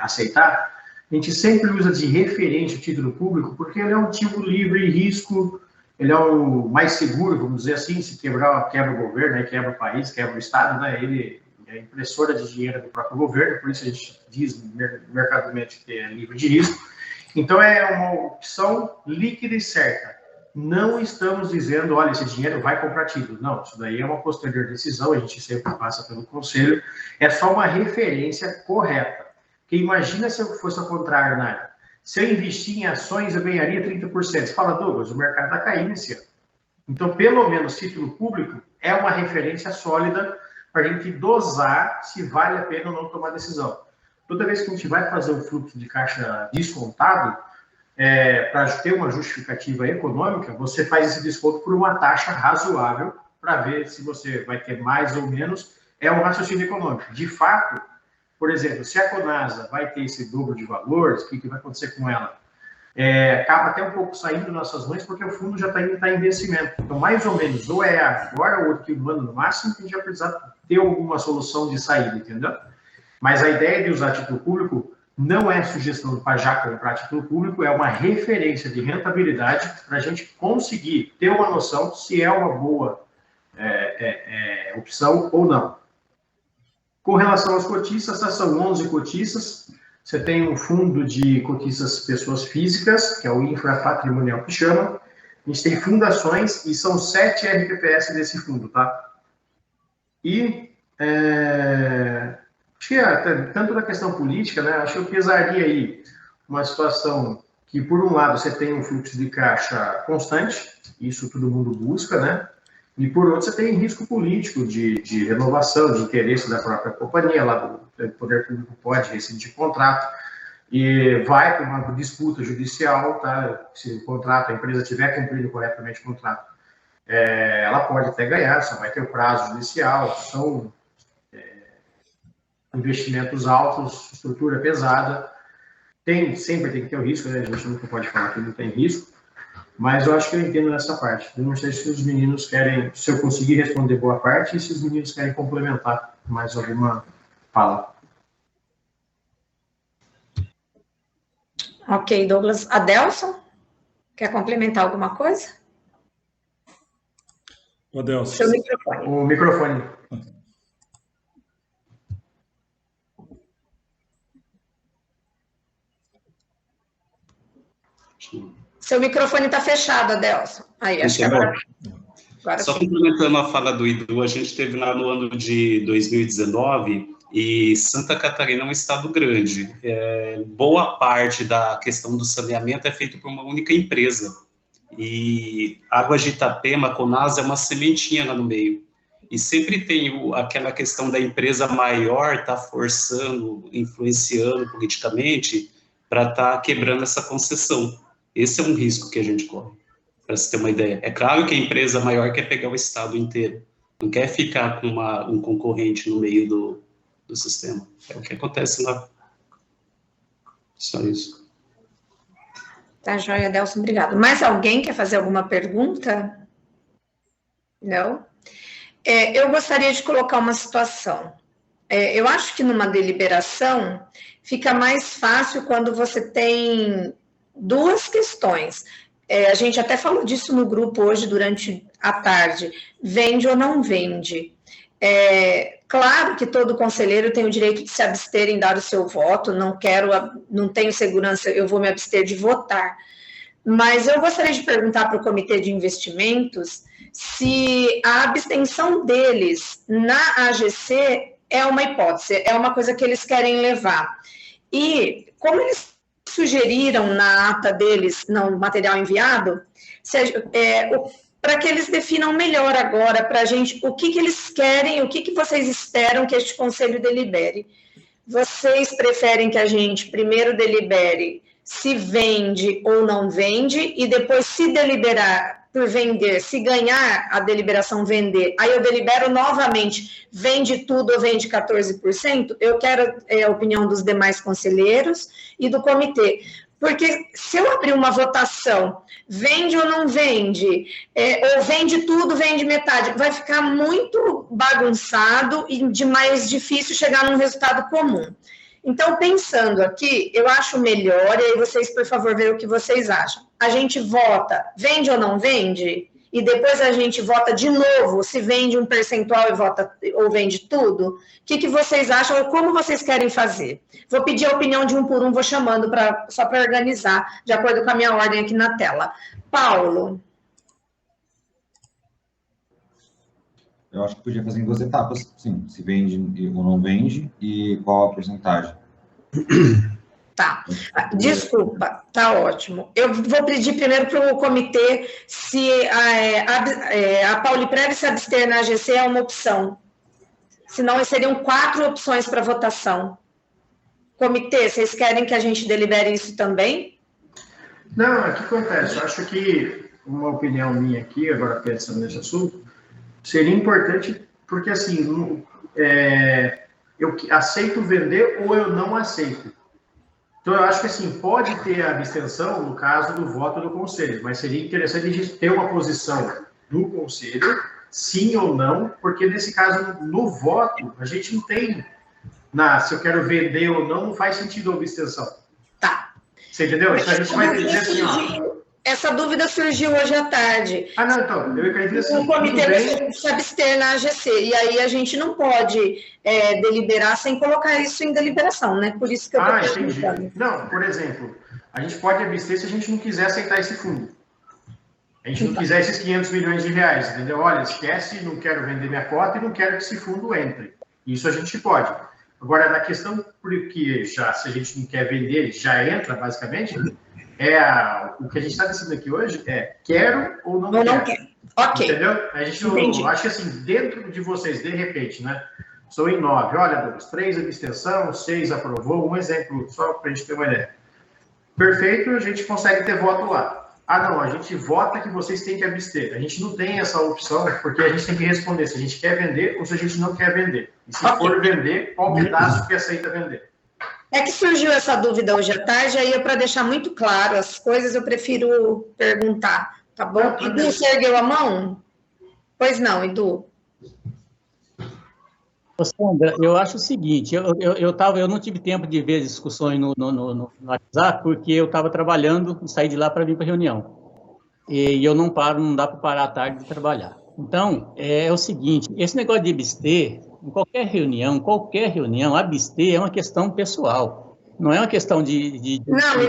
aceitar, a gente sempre usa de referência o título público, porque ele é um ativo livre de risco, ele é o mais seguro, vamos dizer assim, se quebra o governo, né, quebra o país, quebra o Estado, né, ele é impressora de dinheiro do próprio governo, por isso a gente diz mercadologicamente que é livre de risco. Então, é uma opção líquida e certa. Não estamos dizendo, olha, esse dinheiro vai comprar título. Não, isso daí é uma posterior decisão, a gente sempre passa pelo conselho. É só uma referência correta. Porque imagina se eu fosse ao contrário, Nádia. Se eu investir em ações, eu ganharia 30%. Você fala, Douglas, o mercado está caindo esse ano. Então, pelo menos, título público é uma referência sólida para a gente dosar se vale a pena ou não tomar decisão. Toda vez que a gente vai fazer um fluxo de caixa descontado, para ter uma justificativa econômica, você faz esse desconto por uma taxa razoável para ver se você vai ter mais ou menos. É um raciocínio econômico. De fato, por exemplo, se a Conasa vai ter esse dobro de valores, o que vai acontecer com ela? Acaba até um pouco saindo das nossas mãos, porque o fundo já está indo em investimento. Então, mais ou menos, ou agora ou outro ano no máximo, que a gente vai precisar ter alguma solução de saída, entendeu? Mas a ideia de usar título público não é sugestão para já comprar título público, é uma referência de rentabilidade para a gente conseguir ter uma noção se é uma boa opção ou não. Com relação aos cotistas, são 11 cotistas. Você tem um fundo de cotistas pessoas físicas, que é o infrapatrimonial que chama. A gente tem fundações e são 7 RPPS desse fundo, tá? E acho que tanto na questão política, né, acho que eu pesaria aí uma situação que, por um lado, você tem um fluxo de caixa constante, isso todo mundo busca, né? E, por outro, você tem risco político de renovação, de interesse da própria companhia, lá do poder público pode rescindir contrato, e vai para uma disputa judicial, tá? Se o contrato, a empresa tiver cumprido corretamente o contrato, ela pode até ganhar, só vai ter o prazo judicial, são investimentos altos, estrutura pesada, sempre tem que ter o risco, né? A gente nunca pode falar que não tem risco, mas eu acho que eu entendo nessa parte. Eu não sei se os meninos querem, se eu conseguir responder boa parte, e se os meninos querem complementar mais alguma fala. Ok, Douglas. Adelson, quer complementar alguma coisa? Adelson. Seu microfone. O microfone. Seu microfone está fechado, Adelson. Aí, acho que agora Só sim. complementando a fala do Edu, a gente teve lá no ano de 2019, e Santa Catarina é um estado grande. Boa parte da questão do saneamento é feita por uma única empresa. E Águas de Itapema, Conasa, é uma sementinha lá no meio. E sempre tem aquela questão da empresa maior estar forçando, influenciando politicamente para estar quebrando essa concessão. Esse é um risco que a gente corre, para você ter uma ideia. É claro que a empresa maior quer pegar o estado inteiro, não quer ficar com um concorrente no meio do sistema. É o que acontece lá. Só isso. Tá, joia, Adelson, obrigado. Mais alguém quer fazer alguma pergunta? Não? Eu gostaria de colocar uma situação. Eu acho que numa deliberação fica mais fácil quando você tem duas questões. A gente até falou disso no grupo hoje durante a tarde. Vende ou não vende? Claro que todo conselheiro tem o direito de se abster em dar o seu voto, não tenho segurança, eu vou me abster de votar. Mas eu gostaria de perguntar para o Comitê de Investimentos se a abstenção deles na AGC é uma hipótese, é uma coisa que eles querem levar. E como eles sugeriram na ata deles, no material enviado, para que eles definam melhor agora para a gente o que eles querem, o que vocês esperam que este conselho delibere. Vocês preferem que a gente primeiro delibere se vende ou não vende, e depois, se deliberar por vender, se ganhar a deliberação vender, aí eu delibero novamente, vende tudo ou vende 14%? Eu quero a opinião dos demais conselheiros e do comitê. Porque se eu abrir uma votação, vende ou não vende, ou vende tudo, vende metade, vai ficar muito bagunçado e de mais difícil chegar num resultado comum. Então, pensando aqui, eu acho melhor, e aí vocês, por favor, vejam o que vocês acham. A gente vota, vende ou não vende? E depois a gente vota de novo, se vende um percentual ou vende tudo? O que vocês acham ou como vocês querem fazer? Vou pedir a opinião de um por um, vou chamando só para organizar, de acordo com a minha ordem aqui na tela. Paulo. Eu acho que podia fazer em 2 etapas, sim, se vende ou não vende e qual a porcentagem. Tá, desculpa, tá ótimo. Eu vou pedir primeiro para o comitê se a Pauliprev se abster na AGC é uma opção. Senão, seriam 4 opções para votação. Comitê, vocês querem que a gente delibere isso também? Não, o que acontece? Eu acho que uma opinião minha aqui, agora pensando nesse assunto, seria importante, porque assim, eu aceito vender ou eu não aceito. Então, eu acho que assim, pode ter a abstenção no caso do voto do conselho, mas seria interessante a gente ter uma posição do conselho, sim ou não, porque nesse caso, no voto, a gente não tem, se eu quero vender ou não faz sentido a abstenção. Tá. Você entendeu? Então, a gente vai dizer assim, ó... Essa dúvida surgiu hoje à tarde. Não, então, eu acredito assim... O comitê vai se abster na AGC, e aí a gente não pode deliberar sem colocar isso em deliberação, né? Por isso que eu estou perguntando. Entendi. Não, por exemplo, a gente pode abster se a gente não quiser aceitar esse fundo. A gente não quiser esses 500 milhões de reais, entendeu? Olha, esquece, não quero vender minha cota e não quero que esse fundo entre. Isso a gente pode. Agora, na questão, porque se a gente não quer vender, já entra, basicamente... o que a gente está decidindo aqui hoje é quero ou não quero. Não quero. Ok. Entendeu? A gente acho que assim, dentro de vocês, de repente, né? Sou em 9, olha, Douglas, 3 abstenção, 6 aprovou, um exemplo, só para a gente ter uma ideia. Perfeito, a gente consegue ter voto lá. Não, a gente vota que vocês têm que abster. A gente não tem essa opção, porque a gente tem que responder se a gente quer vender ou se a gente não quer vender. E se for vender, qual pedaço que aceita vender? É que surgiu essa dúvida hoje à tarde, aí para deixar muito claro as coisas, eu prefiro perguntar, tá bom? Edu, você ergueu a mão? Pois não, Edu. Sandra, eu acho o seguinte, eu não tive tempo de ver as discussões no WhatsApp, porque eu estava trabalhando e saí de lá para vir para a reunião. E eu não dá para parar à tarde de trabalhar. Então, é o seguinte, esse negócio de abster... Em qualquer reunião, abster é uma questão pessoal. Não é uma questão de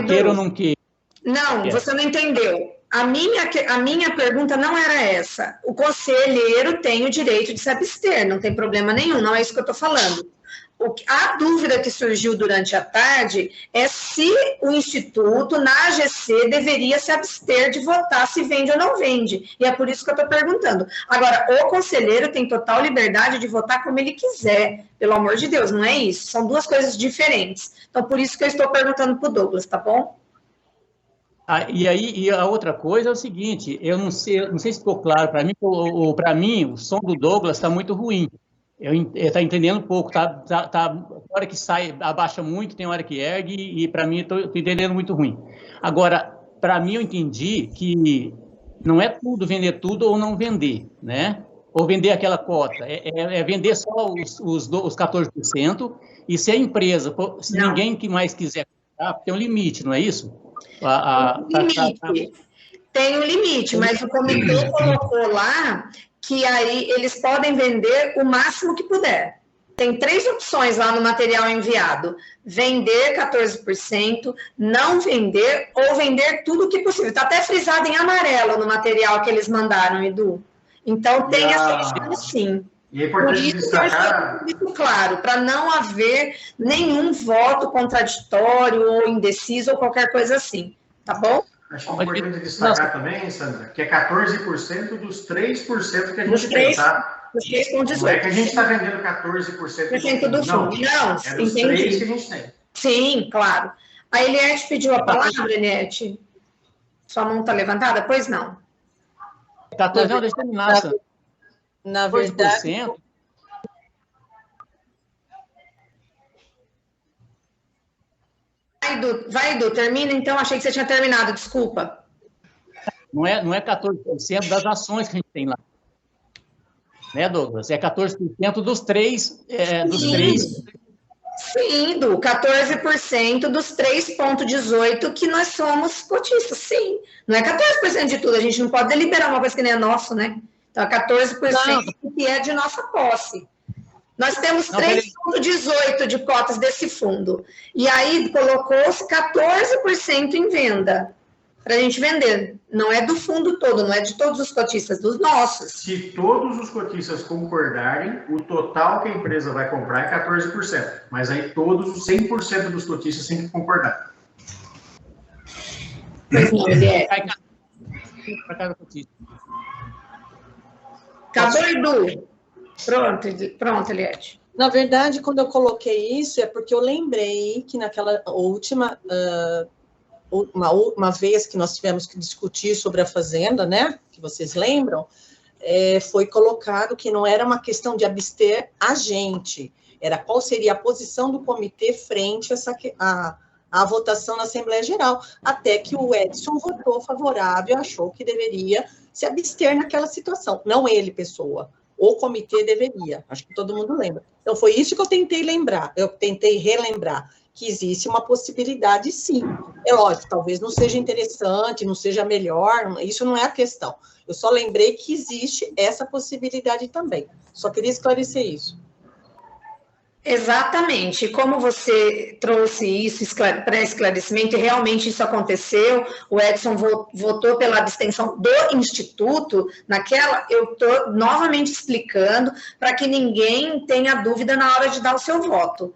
queira ou não queira. Não, você não entendeu. A minha pergunta não era essa. O conselheiro tem o direito de se abster, não tem problema nenhum, não é isso que eu estou falando. A dúvida que surgiu durante a tarde é se o Instituto, na AGC, deveria se abster de votar se vende ou não vende. E é por isso que eu estou perguntando. Agora, o conselheiro tem total liberdade de votar como ele quiser, pelo amor de Deus, não é isso. São duas coisas diferentes. Então, por isso que eu estou perguntando para o Douglas, tá bom? E a outra coisa é o seguinte, eu não sei se ficou claro para mim, o som do Douglas está muito ruim. Está entendendo pouco, tá, hora que sai, abaixa muito, tem hora que ergue, e para mim estou entendendo muito ruim. Agora, para mim eu entendi que não é tudo vender tudo ou não vender, né? Ou vender aquela cota, é vender só os 14%, e se a empresa, se não. Ninguém que mais quiser comprar, tem um limite, não é isso? Tem um limite, mas o comitê colocou lá que aí eles podem vender o máximo que puder. Tem 3 opções lá no material enviado: vender 14%, não vender ou vender tudo o que possível. Está até frisado em amarelo no material que eles mandaram, Edu. Então, tem essa opção, sim. E é importante destacar... Muito claro, para não haver nenhum voto contraditório ou indeciso ou qualquer coisa assim, tá bom? Acho que é importante destacar também, Sandra, que é 14% dos 3% que a gente tem, tá? Dos 3,18%. Não é que a gente está vendendo 14% do fundo. Não, é dos 3 que a gente tem. Sim, claro. A Eliette pediu a palavra, Eliette. Sua mão está levantada? Pois não. 14, não, deixa eu terminar. Na verdade... Vai, Edu, termina então. Achei que você tinha terminado, desculpa. Não é 14% das ações que a gente tem lá. Né, Douglas? É 14% dos 3. Sim, Edu, 14% dos 3,18 que nós somos cotistas, sim. Não é 14% de tudo, a gente não pode deliberar uma coisa que nem é nosso, né? Então, é 14% que é de nossa posse. Nós temos 3,18 de cotas desse fundo. E aí, colocou-se 14% em venda, para a gente vender. Não é do fundo todo, não é de todos os cotistas, dos nossos. Se todos os cotistas concordarem, o total que a empresa vai comprar é 14%. Mas aí todos os 100% dos cotistas têm que concordar. Pois não, ele é. Acabou, Edu? Pronto, Eliette. Na verdade, quando eu coloquei isso, é porque eu lembrei que naquela última, uma vez que nós tivemos que discutir sobre a Fazenda, né, que vocês lembram, foi colocado que não era uma questão de abster a gente, era qual seria a posição do comitê frente à votação na Assembleia Geral, até que o Edson votou favorável, achou que deveria se abster naquela situação, não ele, pessoa. O comitê deveria, acho que todo mundo lembra. Então, foi isso que eu tentei lembrar, eu tentei relembrar, que existe uma possibilidade, sim. É lógico, talvez não seja interessante, não seja melhor, isso não é a questão. Eu só lembrei que existe essa possibilidade também. Só queria esclarecer isso. Exatamente, como você trouxe isso para esclarecimento, e realmente isso aconteceu, o Edson votou pela abstenção do Instituto, eu estou novamente explicando para que ninguém tenha dúvida na hora de dar o seu voto.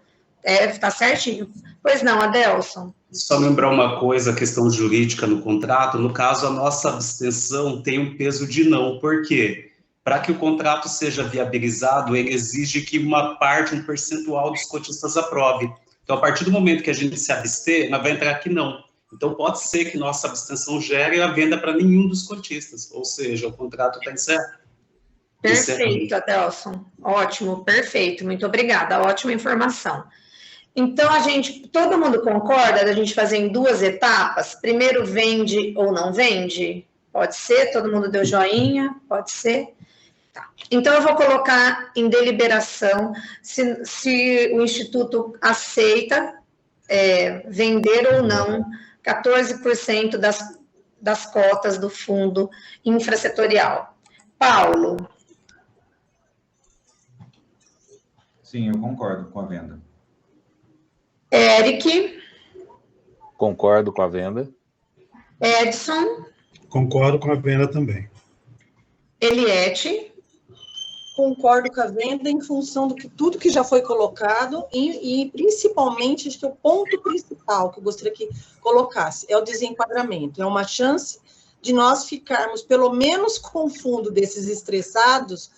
Tá certinho? Pois não, Adelson? Só lembrar uma coisa, a questão jurídica no contrato, no caso, a nossa abstenção tem um peso de não, por quê? Para que o contrato seja viabilizado, ele exige que uma parte, um percentual dos cotistas aprove. Então, a partir do momento que a gente se abster, nós vai entrar aqui não. Então, pode ser que nossa abstenção gere a venda para nenhum dos cotistas, ou seja, o contrato está encerrado. Perfeito, Adelson. Ótimo, perfeito. Muito obrigada, ótima informação. Então, todo mundo concorda da gente fazer em 2 etapas? Primeiro, vende ou não vende? Pode ser? Todo mundo deu joinha? Pode ser? Tá. Então, eu vou colocar em deliberação se o Instituto aceita vender ou não 14% das cotas do fundo infrasetorial. Paulo? Sim, eu concordo com a venda. Eric? Concordo com a venda. Edson. Concordo com a venda também. Eliette. Concordo com a venda em função do que tudo que já foi colocado e principalmente, acho que o ponto principal que eu gostaria que colocasse é o desenquadramento. É uma chance de nós ficarmos, pelo menos com o fundo desses estressados,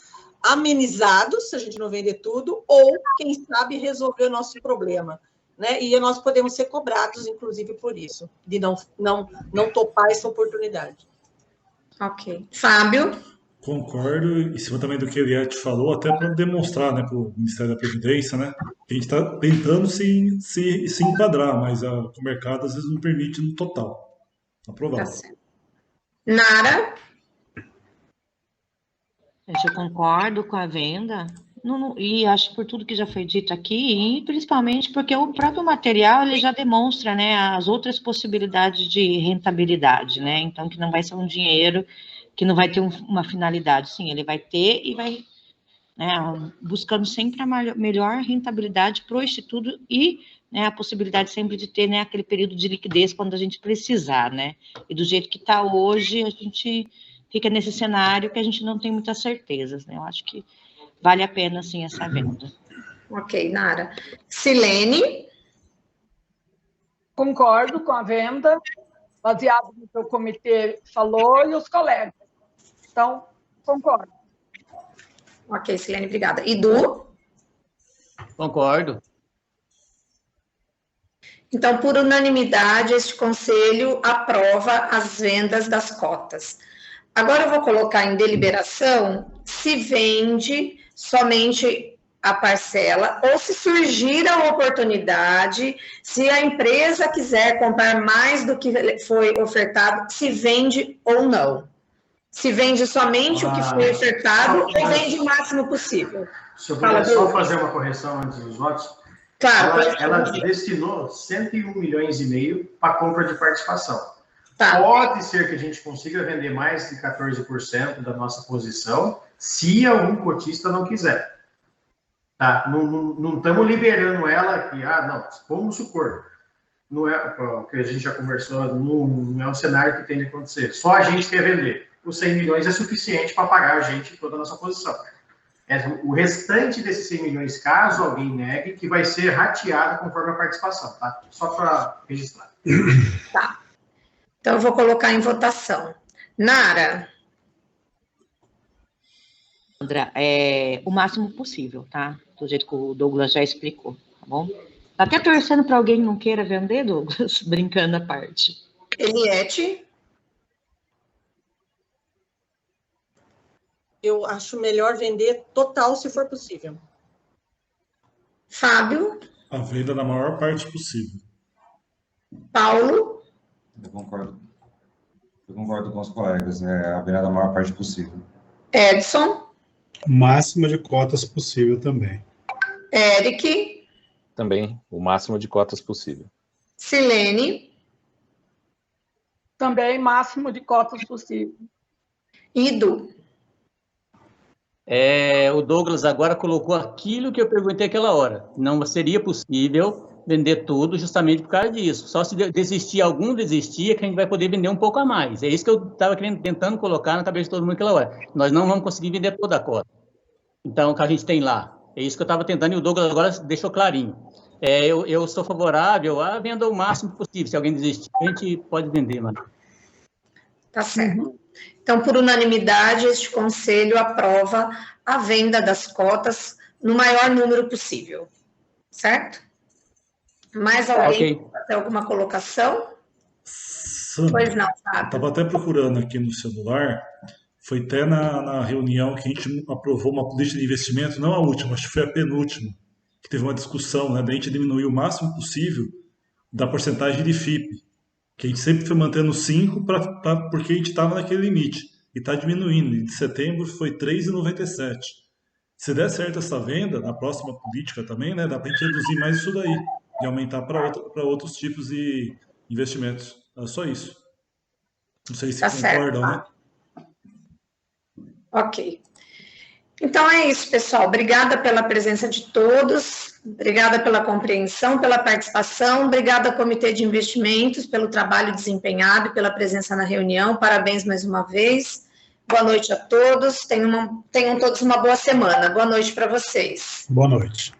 amenizados, se a gente não vender tudo, ou, quem sabe, resolver o nosso problema. Né? E nós podemos ser cobrados, inclusive, por isso, de não topar essa oportunidade. Ok. Fábio? Concordo, em cima também do que a Eliette falou, até para demonstrar, né, para o Ministério da Previdência, né, que a gente está tentando se enquadrar, mas o mercado às vezes não permite no total. Aprovado. Tá certo. Nara? Eu concordo com a venda, e acho por tudo que já foi dito aqui, e principalmente porque o próprio material ele já demonstra, né, as outras possibilidades de rentabilidade, né, então que não vai ser um dinheiro que não vai ter uma finalidade, sim, ele vai ter e vai, né, buscando sempre a melhor rentabilidade para o Instituto e, né, a possibilidade sempre de ter, né, aquele período de liquidez quando a gente precisar, né, e do jeito que está hoje, a gente fica nesse cenário que a gente não tem muitas certezas, né, eu acho que vale a pena, sim, essa venda. Ok, Nara. Silene? Concordo com a venda, baseado no que o comitê falou e os colegas. Então, concordo. Ok, Silene, obrigada. Edu? Concordo. Então, por unanimidade, este conselho aprova as vendas das cotas. Agora eu vou colocar em deliberação se vende somente a parcela ou se surgir a oportunidade, se a empresa quiser comprar mais do que foi ofertado, se vende ou não. Se vende somente o que foi ofertado ou vende o máximo possível. Se eu puder só fazer uma correção antes dos votos. Claro. Ela destinou 101 milhões e meio para compra de participação. Tá. Pode ser que a gente consiga vender mais de 14% da nossa posição, se algum cotista não quiser. Tá? Não estamos liberando ela aqui. Não, vamos supor. Não é o que a gente já conversou, não é um cenário que tem de acontecer. Só a gente quer vender. Os 100 milhões é suficiente para pagar a gente toda a nossa posição. O restante desses 100 milhões, caso alguém negue, que vai ser rateado conforme a participação, tá? Só para registrar. Tá. Então, eu vou colocar em votação. Nara? Sandra, o máximo possível, tá? Do jeito que o Douglas já explicou, tá bom? Tá até torcendo para alguém não queira vender, Douglas, brincando à parte. Eliette? Eu acho melhor vender total, se for possível. Fábio? A venda da maior parte possível. Paulo? Eu concordo com os colegas. A venda da maior parte possível. Edson? Máximo de cotas possível também. Eric? Também, o máximo de cotas possível. Silene? Também, máximo de cotas possível. Edu? O Douglas agora colocou aquilo que eu perguntei aquela hora. Não seria possível vender tudo justamente por causa disso. Só se algum desistir, que a gente vai poder vender um pouco a mais. É isso que eu estava tentando colocar na cabeça de todo mundo aquela hora. Nós não vamos conseguir vender toda a cota. Então, o que a gente tem lá. É isso que eu estava tentando e o Douglas agora deixou clarinho. Eu sou favorável a venda o máximo possível. Se alguém desistir, a gente pode vender, mano. Tá certo. Então, por unanimidade, este conselho aprova a venda das cotas no maior número possível. Certo? Mais alguém tem alguma colocação? Sandra, Pois não, Fábio. Estava até procurando aqui no celular. Foi até na reunião que a gente aprovou uma política de investimento, não a última, acho que foi a penúltima, que teve uma discussão, né, da gente diminuir o máximo possível da porcentagem de FIP, que a gente sempre foi mantendo 5 porque a gente estava naquele limite, e está diminuindo. E de setembro foi 3,97. Se der certo essa venda, na próxima política também, né, dá para a gente reduzir mais isso daí, e aumentar para outros tipos de investimentos. É só isso. Não sei se concordam, né? Ok. Então é isso, pessoal. Obrigada pela presença de todos. Obrigada pela compreensão, pela participação. Obrigada, Comitê de Investimentos, pelo trabalho desempenhado e pela presença na reunião. Parabéns mais uma vez. Boa noite a todos. Tenham todos uma boa semana. Boa noite para vocês. Boa noite.